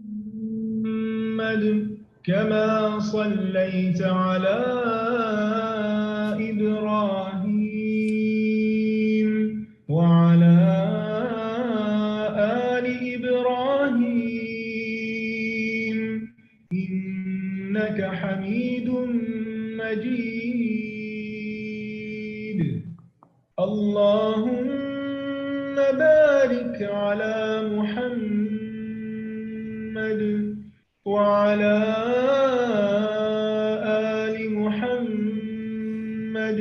محمد كما صليت على إبراهيم وعلى آل إبراهيم إنك حميد مجيد اللهم بارك على محمد وعلى آل محمد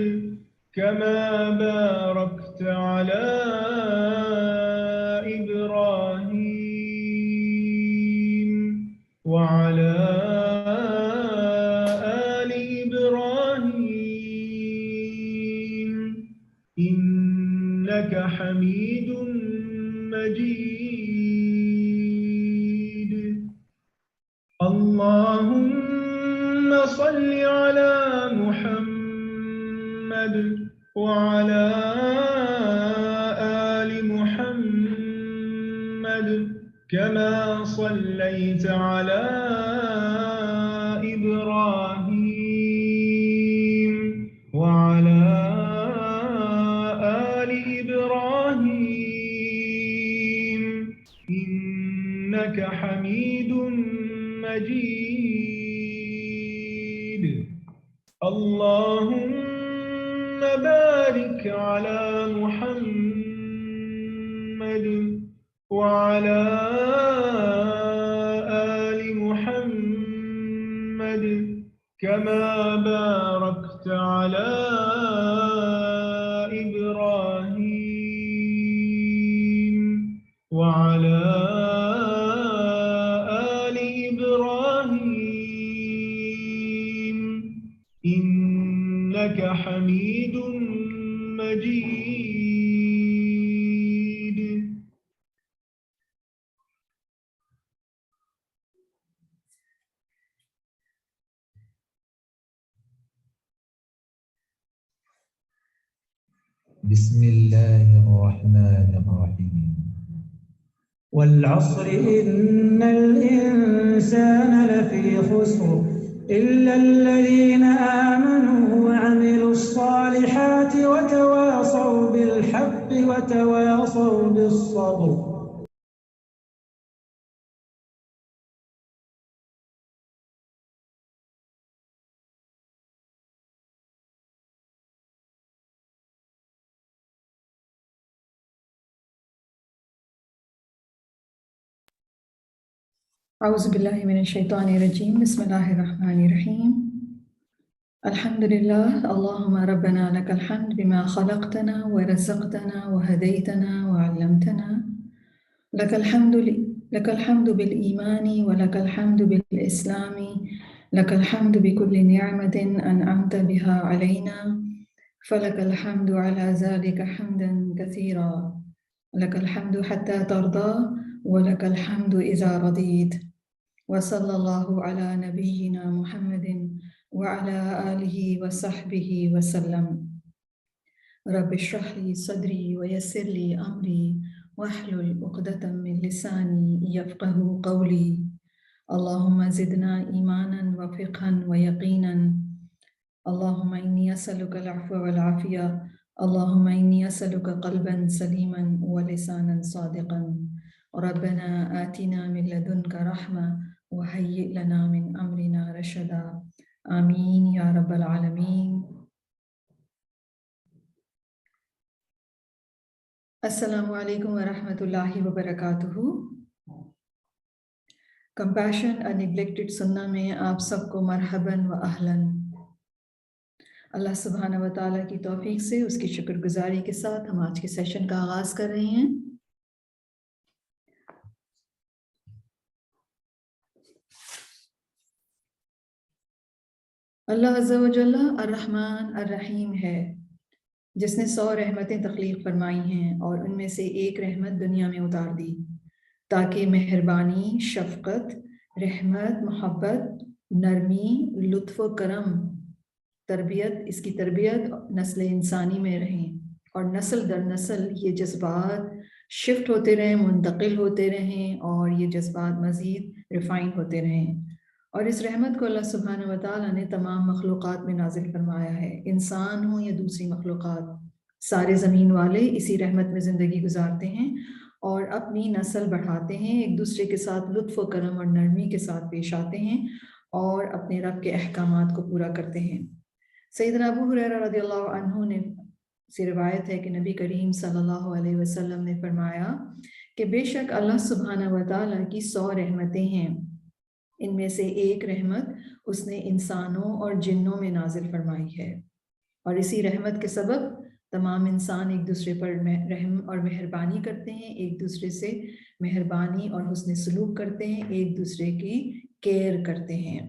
كما باركت على إبراهيم وعلى آل إبراهيم إنك حميد مجيد اللهم صل على محمد وعلى آل محمد كما صليت على إبراهيم وعلى آل إبراهيم إنك حميد مجيد اللهم بارك على محمد وعلى آل محمد كما باركت على إبراهيم وعلى آل إبراهيم إنك حميد مجيد بسم الله الرحمن الرحيم والعصر إن الإنسان لفي خسر إلا الذين آمنوا وعملوا الصالحات وتواصوا بالحق وتواصوا بالصبر. أعوذ بالله من الشيطان الرجيم بسم الله الرحمن الرحيم الحمد لله اللهم ربنا لك الحمد بما خلقتنا ورزقتنا وهديتنا وعلمتنا لك الحمد بالإيمان ولك الحمد بالإسلام لك الحمد بكل نعمة أنعمت بها علينا فلك الحمد على ذلك حمدا كثيرا لك الحمد حتى ترضى ولك الحمد إذا رضيت وصلى الله على نبينا محمد وعلى آله وصحبه وسلم رب اشرح لي صدري ويسر لي أمري واحلل عقدة من لساني يفقه قولي اللهم زدنا إيمانا وفقها ويقينا اللهم إني أسألك العفو والعافية اللهم إني أسألك قلبا سليما ولسانا صادقا ربنا آتنا من لدنك رحمة وهيئ لنا من أمرنا رشدا آمين يا رب العالمين. السلام علیکم ورحمۃ اللہ وبرکاتہ. کمپیشن اور نیگلیکٹڈ سننا میں آپ سب کو مرحباً و اہلاً. اللہ سبحانہ و تعالیٰ کی توفیق سے اس کی شکر گزاری کے ساتھ ہم آج کے سیشن کا آغاز کر رہے ہیں. اللہ عز و جل الرحمن الرحیم ہے جس نے 100 رحمتیں تخلیق فرمائی ہیں اور ان میں سے ایک رحمت دنیا میں اتار دی تاکہ مہربانی، شفقت، رحمت، محبت، نرمی، لطف و کرم اس کی تربیت نسل انسانی میں رہیں اور نسل در نسل یہ جذبات، شفٹ ہوتے رہیں، منتقل ہوتے رہیں، اور یہ جذبات مزید ریفائن ہوتے رہیں۔ اور اس رحمت کو اللہ سبحانہ و تعالیٰ نے تمام مخلوقات میں نازل فرمایا ہے، انسان ہوں یا دوسری مخلوقات، سارے زمین والے اسی رحمت میں زندگی گزارتے ہیں اور اپنی نسل بڑھاتے ہیں، ایک دوسرے کے ساتھ لطف و کرم اور نرمی کے ساتھ پیش آتے ہیں اور اپنے رب کے احکامات کو پورا کرتے ہیں۔ سیدنا ابو ہریرہ رضی اللہ عنہ نے سے روایت ہے کہ نبی کریم صلی اللہ علیہ وسلم نے فرمایا کہ بے شک اللہ سبحانہ و تعالیٰ کی 100 رحمتیں ہیں، ان میں سے ایک رحمت اس نے انسانوں اور جنوں میں نازل فرمائی ہے، اور اسی رحمت کے سبب تمام انسان ایک دوسرے پر رحم اور مہربانی کرتے ہیں، ایک دوسرے سے مہربانی اور حسن سلوک کرتے ہیں، ایک دوسرے کی کیئر کرتے ہیں۔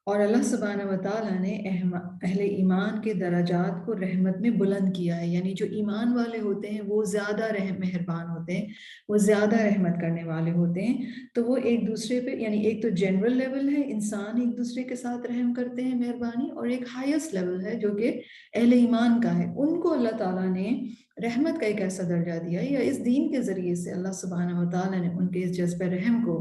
اور اللہ سبحانہ و تعالیٰ نے اہل ایمان کے درجات کو رحمت میں بلند کیا ہے، یعنی جو ایمان والے ہوتے ہیں وہ زیادہ مہربان ہوتے ہیں، وہ زیادہ رحمت کرنے والے ہوتے ہیں، تو وہ ایک دوسرے پہ، یعنی ایک تو جنرل لیول ہے، انسان ایک دوسرے کے ساتھ رحم کرتے ہیں، مہربانی، اور ایک ہائیسٹ لیول ہے جو کہ اہل ایمان کا ہے، ان کو اللہ تعالیٰ نے رحمت کا ایک ایسا درجہ دیا، یا اس دین کے ذریعے سے اللہ سبحانہ و تعالیٰ نے ان کے اس جذبہ رحم کو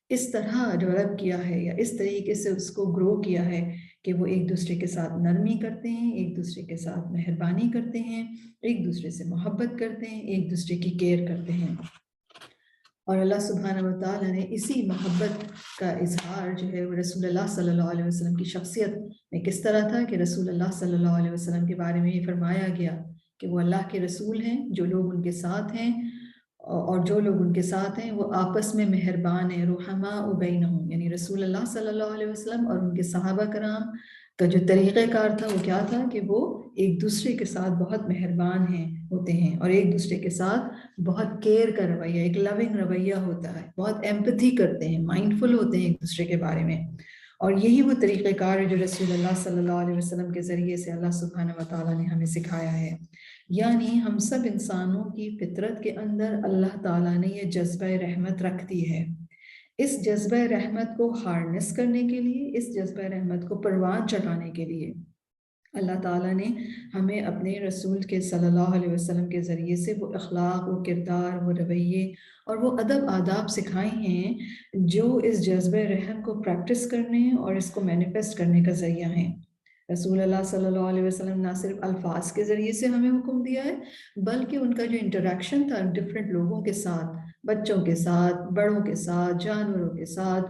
اس طرح ڈیولپ کیا ہے، یا اس طریقے سے اس کو گرو کیا ہے کہ وہ ایک دوسرے کے ساتھ نرمی کرتے ہیں، ایک دوسرے کے ساتھ مہربانی کرتے ہیں، ایک دوسرے سے محبت کرتے ہیں، ایک دوسرے کی کیئر کرتے ہیں۔ اور اللہ سبحانہ و تعالیٰ نے اسی محبت کا اظہار جو ہے وہ رسول اللہ صلی اللہ علیہ وسلم کی شخصیت میں کس طرح تھا کہ رسول اللہ صلی اللہ علیہ وسلم کے بارے میں یہ فرمایا گیا کہ وہ اللہ کے رسول ہیں، جو لوگ ان کے ساتھ ہیں اور جو لوگ ان کے ساتھ ہیں وہ آپس میں مہربان ہیں، رحماء بینہم، یعنی رسول اللہ صلی اللہ علیہ وسلم اور ان کے صحابہ کرام کا جو طریقہ کار تھا وہ کیا تھا کہ وہ ایک دوسرے کے ساتھ بہت مہربان ہوتے ہیں، اور ایک دوسرے کے ساتھ بہت کیئر کا رویہ، ایک لونگ رویہ ہوتا ہے، بہت ایمپتھی کرتے ہیں، مائنڈفل ہوتے ہیں ایک دوسرے کے بارے میں۔ اور یہی وہ طریقہ کار ہے جو رسول اللہ صلی اللہ علیہ وسلم کے ذریعے سے اللہ سبحانہ و تعالیٰ نے ہمیں سکھایا ہے۔ یعنی ہم سب انسانوں کی فطرت کے اندر اللہ تعالیٰ نے یہ جذبہ رحمت رکھ دی ہے۔ اس جذبہ رحمت کو ہارنس کرنے کے لیے، اس جذبہ رحمت کو پروان چڑھانے کے لیے اللہ تعالیٰ نے ہمیں اپنے رسول کے صلی اللہ علیہ وسلم کے ذریعے سے وہ اخلاق، وہ کردار، وہ رویے اور وہ ادب آداب سکھائے ہیں جو اس جذبہ رحم کو پریکٹس کرنے اور اس کو مینیفیسٹ کرنے کا ذریعہ ہیں۔ رسول اللہ صلی اللہ علیہ وسلم نہ صرف الفاظ کے ذریعے سے ہمیں حکم دیا ہے، بلکہ ان کا جو انٹریکشن تھا ڈفرینٹ لوگوں کے ساتھ، بچوں کے ساتھ، بڑوں کے ساتھ، جانوروں کے ساتھ،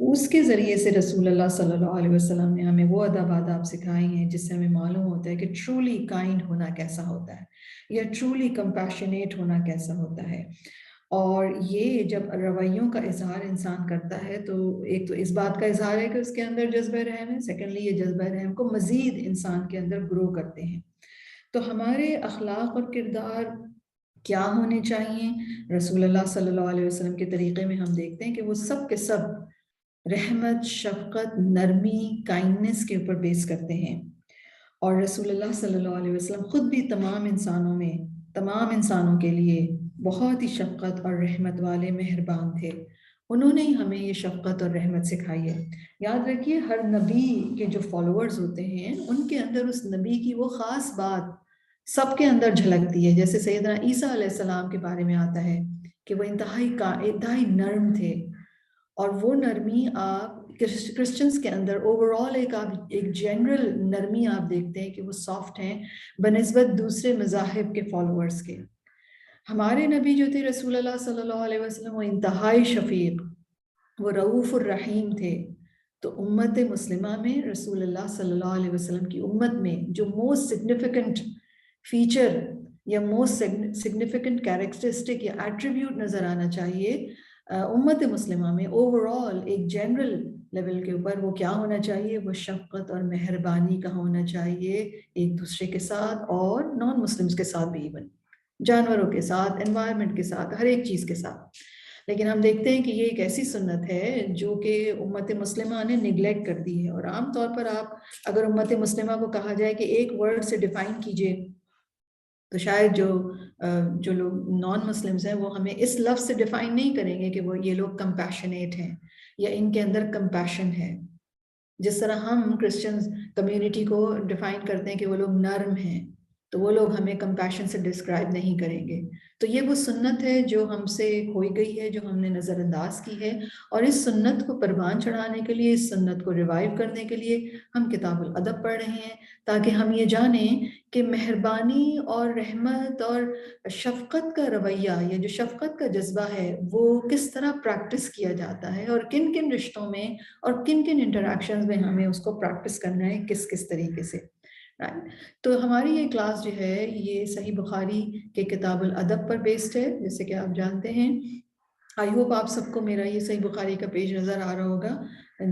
اس کے ذریعے سے رسول اللہ صلی اللہ علیہ وسلم نے ہمیں وہ ادب آداب سکھائی ہیں جس سے ہمیں معلوم ہوتا ہے کہ ٹرولی کائنڈ ہونا کیسا ہوتا ہے، یا ٹرولی کمپیشنیٹ ہونا کیسا ہوتا ہے۔ اور یہ جب رویوں کا اظہار انسان کرتا ہے تو ایک تو اس بات کا اظہار ہے کہ اس کے اندر جذبہ رحم ہے، سیکنڈلی یہ جذبہ رحم کو مزید انسان کے اندر گرو کرتے ہیں۔ تو ہمارے اخلاق اور کردار کیا ہونے چاہیے؟ رسول اللہ صلی اللہ علیہ وسلم کے طریقے میں ہم دیکھتے ہیں کہ وہ سب کے سب رحمت، شفقت، نرمی، کائنڈنس کے اوپر بیس کرتے ہیں، اور رسول اللہ صلی اللہ علیہ وسلم خود بھی تمام انسانوں کے لیے بہت ہی شفقت اور رحمت والے مہربان تھے۔ انہوں نے ہی ہمیں یہ شفقت اور رحمت سکھائی ہے۔ یاد رکھیے ہر نبی کے جو فالوورز ہوتے ہیں ان کے اندر اس نبی کی وہ خاص بات سب کے اندر جھلکتی ہے، جیسے سیدنا عیسیٰ علیہ السلام کے بارے میں آتا ہے کہ وہ انتہائی نرم تھے، اور وہ نرمی آپ کرسچنز کے اندر اوورال ایک جنرل نرمی آپ دیکھتے ہیں کہ وہ سافٹ ہیں بنسبت دوسرے مذاہب کے فالوورز کے۔ ہمارے نبی جو تھے رسول اللہ صلی اللہ علیہ وسلم وہ انتہائی شفیق، وہ رؤوف الرحیم تھے۔ تو امت مسلمہ میں رسول اللہ صلی اللہ علیہ وسلم کی امت میں جو موسٹ سگنیفیکنٹ فیچر یا موسٹ سگنیفیکنٹ کیریکٹرسٹک یا ایٹریبیوٹ نظر آنا چاہیے امت مسلمہ میں اوورال ایک جنرل لیول کے اوپر، وہ کیا ہونا چاہیے؟ وہ شفقت اور مہربانی کا ہونا چاہیے ایک دوسرے کے ساتھ، اور نان مسلمز کے ساتھ بھی، ایون جانوروں کے ساتھ، انوائرمنٹ کے ساتھ، ہر ایک چیز کے ساتھ۔ لیکن ہم دیکھتے ہیں کہ یہ ایک ایسی سنت ہے جو کہ امت مسلمہ نے نگلیکٹ کر دی ہے، اور عام طور پر آپ اگر امت مسلمہ کو کہا جائے کہ ایک ورڈ سے ڈیفائن کیجئے تو شاید جو لوگ نان مسلمز ہیں وہ ہمیں اس لفظ سے ڈیفائن نہیں کریں گے کہ وہ یہ لوگ کمپیشنیٹ ہیں یا ان کے اندر کمپیشن ہے، جس طرح ہم کرسچنز کمیونٹی کو ڈیفائن کرتے ہیں کہ وہ لوگ نرم ہیں تو وہ لوگ ہمیں کمپیشن سے ڈسکرائب نہیں کریں گے. تو یہ وہ سنت ہے جو ہم سے کھوئی گئی ہے، جو ہم نے نظر انداز کی ہے، اور اس سنت کو پروان چڑھانے کے لیے، اس سنت کو ریوائیو کرنے کے لیے ہم کتاب الادب پڑھ رہے ہیں، تاکہ ہم یہ جانیں کہ مہربانی اور رحمت اور شفقت کا رویہ، یا جو شفقت کا جذبہ ہے، وہ کس طرح پریکٹس کیا جاتا ہے، اور کن کن رشتوں میں اور کن کن انٹریکشنز میں ہمیں اس کو پریکٹس کرنا ہے، کس کس طریقے سے. تو ہماری یہ کلاس جو ہے یہ صحیح بخاری کے کتاب الادب پر بیسڈ ہے، جیسے کہ آپ جانتے ہیں. آئی ہوپ آپ سب کو میرا یہ صحیح بخاری کا پیج نظر آ رہا ہوگا،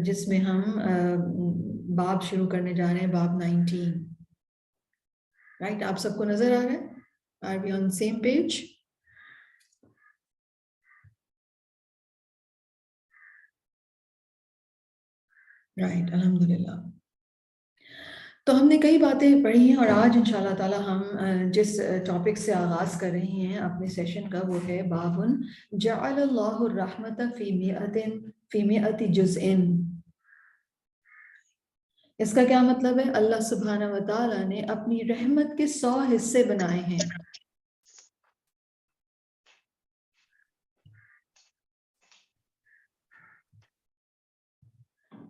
جس میں ہم باب شروع کرنے جا رہے ہیں، باب 19. رائٹ، آپ سب کو نظر آ رہا ہے؟ Are we on same page? Right, الحمدللہ. تو ہم نے کئی باتیں پڑھی ہیں، اور آج انشاءاللہ تعالی ہم جس ٹاپک سے آغاز کر رہے ہیں اپنے سیشن کا، وہ ہے بابن جعل اللہ الرحمت فی مئۃ جزء. اس کا کیا مطلب ہے؟ اللہ سبحانہ و تعالی نے اپنی رحمت کے 100 حصے بنائے ہیں.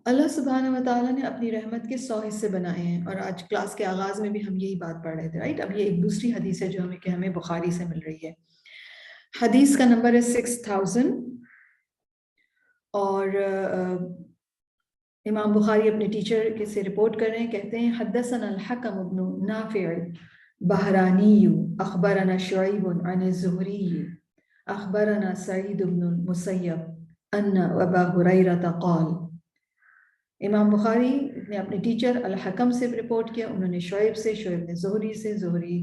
اللہ سبحانہ و تعالیٰ نے اپنی رحمت کے 100 حصے بنائے ہیں، اور آج کلاس کے آغاز میں بھی ہم یہی بات پڑھ رہے تھے. رائٹ، اب یہ ایک دوسری حدیث ہے جو ہمیں بخاری سے مل رہی ہے. حدیث کا نمبر ہے 6000، اور امام بخاری اپنے ٹیچر سے رپورٹ کر رہے ہیں. کہتے ہیں حدثنا الحکم بن نافع بہرانی اخبرنا شعیب عن الزہری اخبرنا سعید بن المسیب ان ابا ہریرہ قال. امام بخاری نے اپنے ٹیچر الحکم سے رپورٹ کیا، انہوں نے شعیب سے، شعیب نے زہری سے، زہری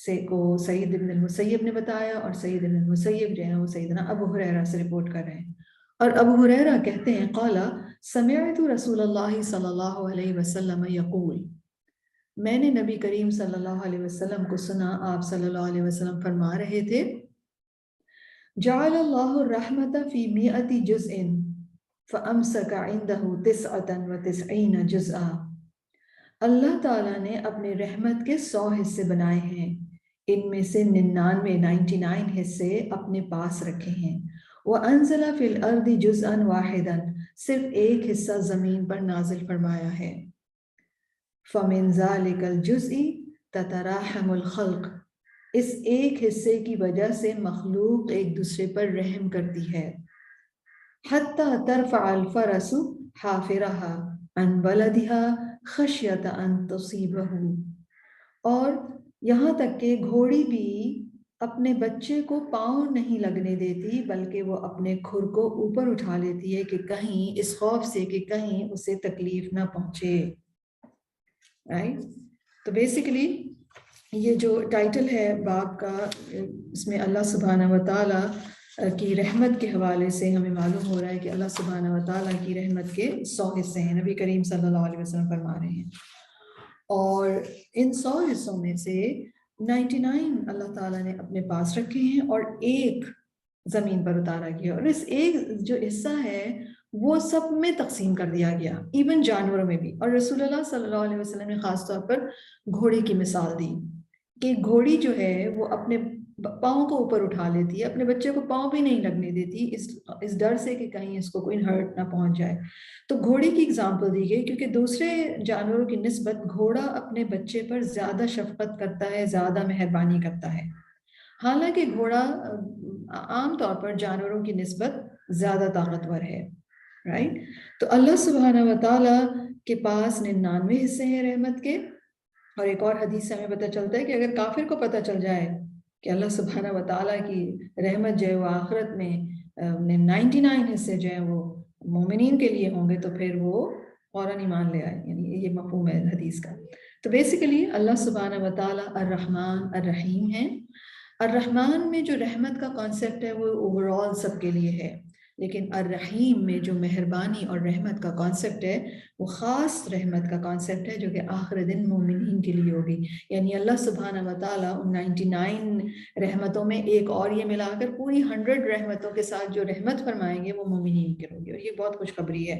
سے کو سعید بن المسیب نے بتایا، اور سعید بن المسیب جو ہے وہ سیدنا ابو ہریرہ سے رپورٹ کر رہے ہیں. اور ابو ہریرہ کہتے ہیں قال سمعت رسول اللہ صلی اللہ علیہ وسلم یقول، میں نے نبی کریم صلی اللہ علیہ وسلم کو سنا، آپ صلی اللہ علیہ وسلم فرما رہے تھے جعل اللہ الرحمت فی مئۃ جزء فَأَمْسَكَ عِنْدَهُ 99 جزءا. اللہ تعالیٰ نے اپنے رحمت کے 100 حصے بنائے ہیں، ان میں سے 99 حصے اپنے پاس رکھے ہیں. وَأَنزَلَ فِي الْأَرْضِ جُزْءًا وَاحِدًا، صرف ایک حصہ زمین پر نازل فرمایا ہے. فَمِنْ ذَلِكَ الْجُزْءِ تَتَرَاحَمُ الْخَلْقِ، اس ایک حصے کی وجہ سے مخلوق ایک دوسرے پر رحم کرتی ہے. حَتَّى تَرْفَعَ الْفَرَسُ حَافِرَهَا عَنْ بَلَدِهَا خَشْيَةَ أَنْ تُصِيبَهُ، اور یہاں تک کہ گھوڑی بھی اپنے بچے کو پاؤں نہیں لگنے دیتی، بلکہ وہ اپنے کھر کو اوپر اٹھا لیتی ہے کہ کہیں اس خوف سے کہ کہیں اسے تکلیف نہ پہنچے. رائٹ، تو بیسیکلی یہ جو ٹائٹل ہے باب کا، اس میں اللہ سبحانہ و تعالیٰ کی رحمت کے حوالے سے ہمیں معلوم ہو رہا ہے کہ اللہ سبحانہ و تعالیٰ کی رحمت کے 100 حصے ہیں، نبی کریم صلی اللہ علیہ وسلم فرما رہے ہیں. اور ان 100 حصوں میں سے 99 اللہ تعالیٰ نے اپنے پاس رکھے ہیں، اور ایک زمین پر اتارا گیا، اور اس ایک جو حصہ ہے وہ سب میں تقسیم کر دیا گیا، ایون جانوروں میں بھی. اور رسول اللہ صلی اللہ علیہ وسلم نے خاص طور پر گھوڑے کی مثال دی کہ گھوڑی جو ہے وہ اپنے پاؤں کو اوپر اٹھا لیتی ہے، اپنے بچے کو پاؤں بھی نہیں لگنے دیتی، اس ڈر سے کہ کہیں اس کو کوئی ہرٹ نہ پہنچ جائے. تو گھوڑے کی اگزامپل دی گئی کیونکہ دوسرے جانوروں کی نسبت گھوڑا اپنے بچے پر زیادہ شفقت کرتا ہے، زیادہ مہربانی کرتا ہے. حالانکہ گھوڑا عام طور پر جانوروں کی نسبت زیادہ طاقتور ہے. رائٹ، تو اللہ سبحانہ و تعالیٰ کے پاس 99 حصے ہیں رحمت کے. اور ایک اور حدیث سے ہمیں پتہ چلتا ہے کہ اگر کافر کو پتہ چل جائے کہ اللہ سبحانہ و تعالیٰ کی رحمت جو ہے وہ آخرت میں 99 حصے جو ہیں وہ مومنین کے لیے ہوں گے، تو پھر وہ فوراً ایمان لے آئے. یعنی یہ مفہوم ہے حدیث کا. تو بیسیکلی اللہ سبحانہ و تعالیٰ الرحمن الرحیم ہیں. الرحمن میں جو رحمت کا کانسیپٹ ہے وہ اوور آل سب کے لیے ہے، لیکن الرحیم میں جو مہربانی اور رحمت کا کانسیپٹ ہے وہ خاص رحمت کا کانسیپٹ ہے، جو کہ آخر دن مومنین کے لیے ہوگی. یعنی اللہ سبحانہ و تعالیٰ ان 99 رحمتوں میں ایک اور یہ ملا کر پوری 100 رحمتوں کے ساتھ جو رحمت فرمائیں گے وہ مومنین کے ہوگی، اور یہ بہت خوشخبری ہے.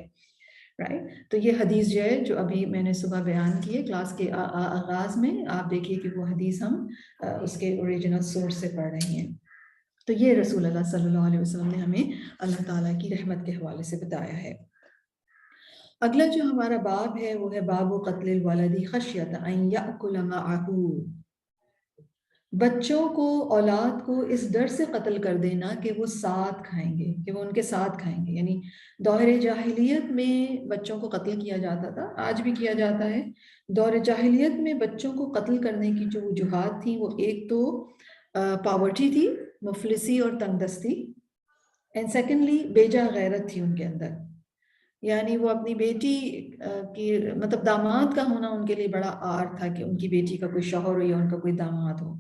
رائٹ. تو یہ حدیث جو ہے جو ابھی میں نے صبح بیان کی ہے کلاس کے آغاز میں، آپ دیکھیے کہ وہ حدیث ہم اس کے اوریجنل سورس سے پڑھ رہے ہیں. تو یہ رسول اللہ صلی اللہ علیہ وسلم نے ہمیں اللہ تعالیٰ کی رحمت کے حوالے سے بتایا ہے. اگلا جو ہمارا باب ہے وہ ہے باب قتل الولد خشیۃ ان یأکل معہ. بچوں کو، اولاد کو اس ڈر سے قتل کر دینا کہ وہ ساتھ کھائیں گے، کہ وہ ان کے ساتھ کھائیں گے. یعنی دور جاہلیت میں بچوں کو قتل کیا جاتا تھا، آج بھی کیا جاتا ہے. دور جاہلیت میں بچوں کو قتل کرنے کی جو وجوہات تھیں وہ ایک تو پاورٹی تھی، مفلسی اور تنگ دستی، اینڈ سیکنڈلی بیجا غیرت تھی ان کے اندر. یعنی وہ اپنی بیٹی کی مطلب داماد کا ہونا ان کے لیے بڑا آر تھا کہ ان کی بیٹی کا کوئی شوہر ہو یا ان کا کوئی داماد ہو،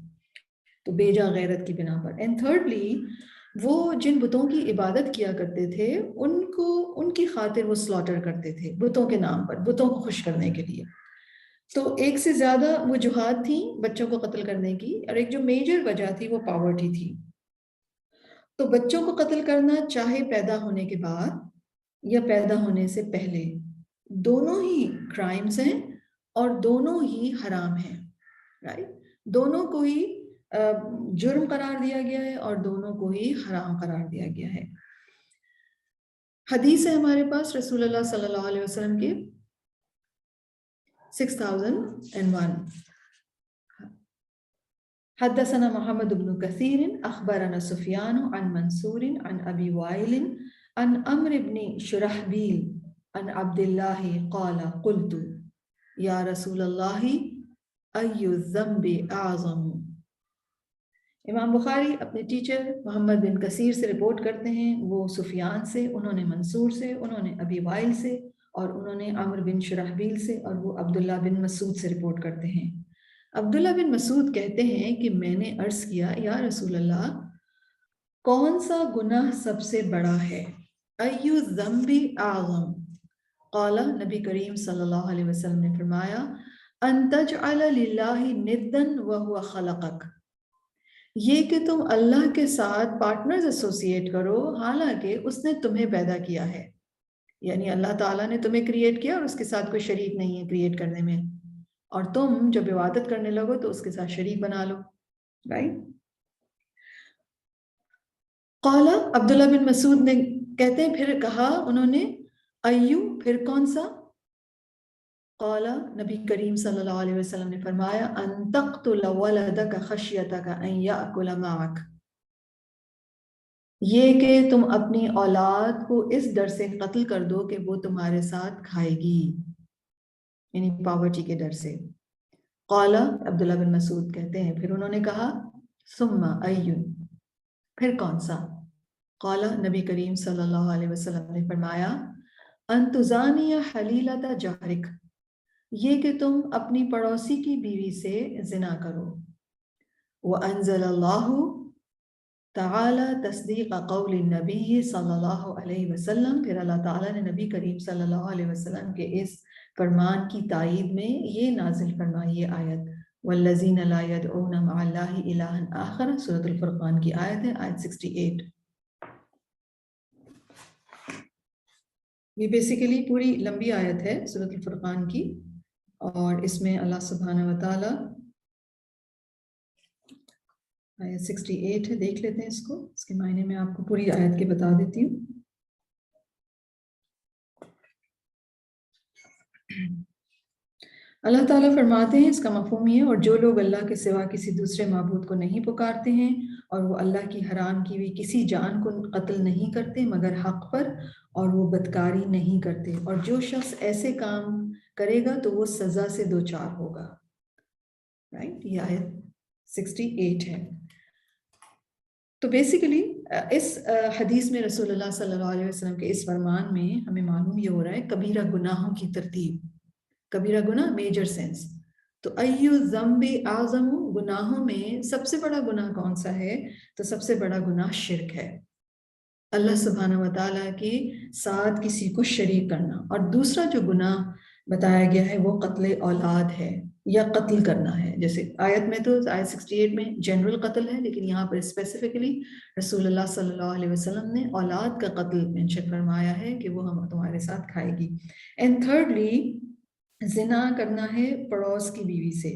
تو بیجا غیرت کی بنا پر. اینڈ تھرڈلی وہ جن بتوں کی عبادت کیا کرتے تھے ان کی خاطر وہ سلاٹر کرتے تھے بتوں کے نام پر، بتوں کو خوش کرنے کے لیے. تو ایک سے زیادہ وجوہات تھیں بچوں کو قتل کرنے کی، اور ایک جو میجر وجہ تھی وہ پاورٹی تھی. تو بچوں کو قتل کرنا چاہے پیدا ہونے کے بعد یا پیدا ہونے سے پہلے، دونوں ہی کرائمز ہیں اور دونوں ہی حرام ہیں. رائٹ. دونوں کو ہی جرم قرار دیا گیا ہے اور دونوں کو ہی حرام قرار دیا گیا ہے. حدیث ہے ہمارے پاس رسول اللہ صلی اللہ علیہ وسلم کی 6001. حدثنا محمد بن كثير اخبرنا سفيان عن منصور عن ابي وائل عن عمرو بن شرحبيل عن عبد الله قال قلت يا رسول الله اي الذنب اعظم. امام بخاری اپنے ٹیچر محمد بن کثیر سے رپورٹ کرتے ہیں، وہ سفیان سے، انہوں نے منصور سے، انہوں نے ابی وائل سے، اور انہوں نے عمرو بن شرحبیل سے، اور وہ عبداللہ بن مسعود سے رپورٹ کرتے ہیں. عبداللہ بن مسعود کہتے ہیں کہ میں نے عرض کیا یا رسول اللہ کون سا گناہ سب سے بڑا ہے؟ ایو الذنب اعظم؟ قال، نبی کریم صلی اللہ علیہ وسلم نے فرمایا ان تجعل للہ ندا وهو خلقک، یہ کہ تم اللہ کے ساتھ پارٹنرز ایسوسیٹ کرو حالانکہ اس نے تمہیں پیدا کیا ہے. یعنی اللہ تعالیٰ نے تمہیں کریٹ کیا اور اس کے ساتھ کوئی شریک نہیں ہے کریٹ کرنے میں، اور تم جب عبادت کرنے لگو تو اس کے ساتھ شریک بنا لو. رائٹ. قال، عبداللہ بن مسعود نے کہتے ہیں پھر کہا انہوں نے ایو، پھر کون سا؟ قال، نبی کریم صلی اللہ علیہ وسلم نے فرمایا ان تقتل ولدک خشیتک ان یأکل معک، یہ کہ تم اپنی اولاد کو اس ڈر سے قتل کر دو کہ وہ تمہارے ساتھ کھائے گی، یعنی پاورٹی کے ڈر سے. قال، عبداللہ بن مسعود کہتے ہیں پھر انہوں نے کہا ثم ایون، پھر کون سا؟ قال، نبی کریم صلی اللہ علیہ وسلم نے فرمایا ان تزانی حلیلۃ جارک، یہ کہ تم اپنی پڑوسی کی بیوی سے زنا کرو. وانزل اللہ تعالی تصدیق قول النبی صلی اللہ علیہ وسلم، پھر اللہ تعالیٰ نے نبی کریم صلی اللہ علیہ وسلم کے اس فرمان کی تائید میں یہ نازل فرمائی یہ آیت والذین لا يدعون مع اللہ الہا آخر، سورۃ الفرقان کی آیت ہے، آیت 68. یہ بیسیکلی پوری لمبی آیت ہے سورۃ الفرقان کی، اور اس میں اللہ سبحانہ و تعالیٰ، آیت 68 ہے، دیکھ لیتے ہیں اس کو، اس کے معنی میں آپ کو پوری آیت کے بتا دیتی ہوں. اللہ تعالیٰ فرماتے ہیں، اس کا مفہوم یہ ہے اور جو لوگ اللہ کے سوا کسی دوسرے معبود کو نہیں پکارتے ہیں اور وہ اللہ کی حرام کی ہوئی کسی جان کو قتل نہیں کرتے مگر حق پر، اور وہ بدکاری نہیں کرتے، اور جو شخص ایسے کام کرے گا تو وہ سزا سے دوچار ہوگا. رائٹ. یہ آیت 68 ہے. تو بیسیکلی اس حدیث میں رسول اللہ صلی اللہ علیہ وسلم کے اس فرمان میں ہمیں معلوم یہ ہو رہا ہے کبیرہ گناہوں کی ترتیب. کبیرہ گناہ میجر سینس. تو ایو ذنب اعظم، گناہوں میں سب سے بڑا گناہ کون سا ہے؟ تو سب سے بڑا گناہ شرک ہے، اللہ سبحانہ و تعالیٰ کے ساتھ کسی کو شریک کرنا. اور دوسرا جو گناہ بتایا گیا ہے وہ قتل اولاد ہے. یا قتل کرنا ہے. جیسے آیت میں تو آیت 68 میں جنرل قتل ہے، لیکن یہاں پر اسپیسیفکلی رسول اللہ صلی اللہ علیہ وسلم نے اولاد کا قتل مینشن فرمایا ہے کہ وہ ہم تمہارے ساتھ کھائے گی. اینڈ تھرڈلی زنا کرنا ہے پڑوس کی بیوی سے.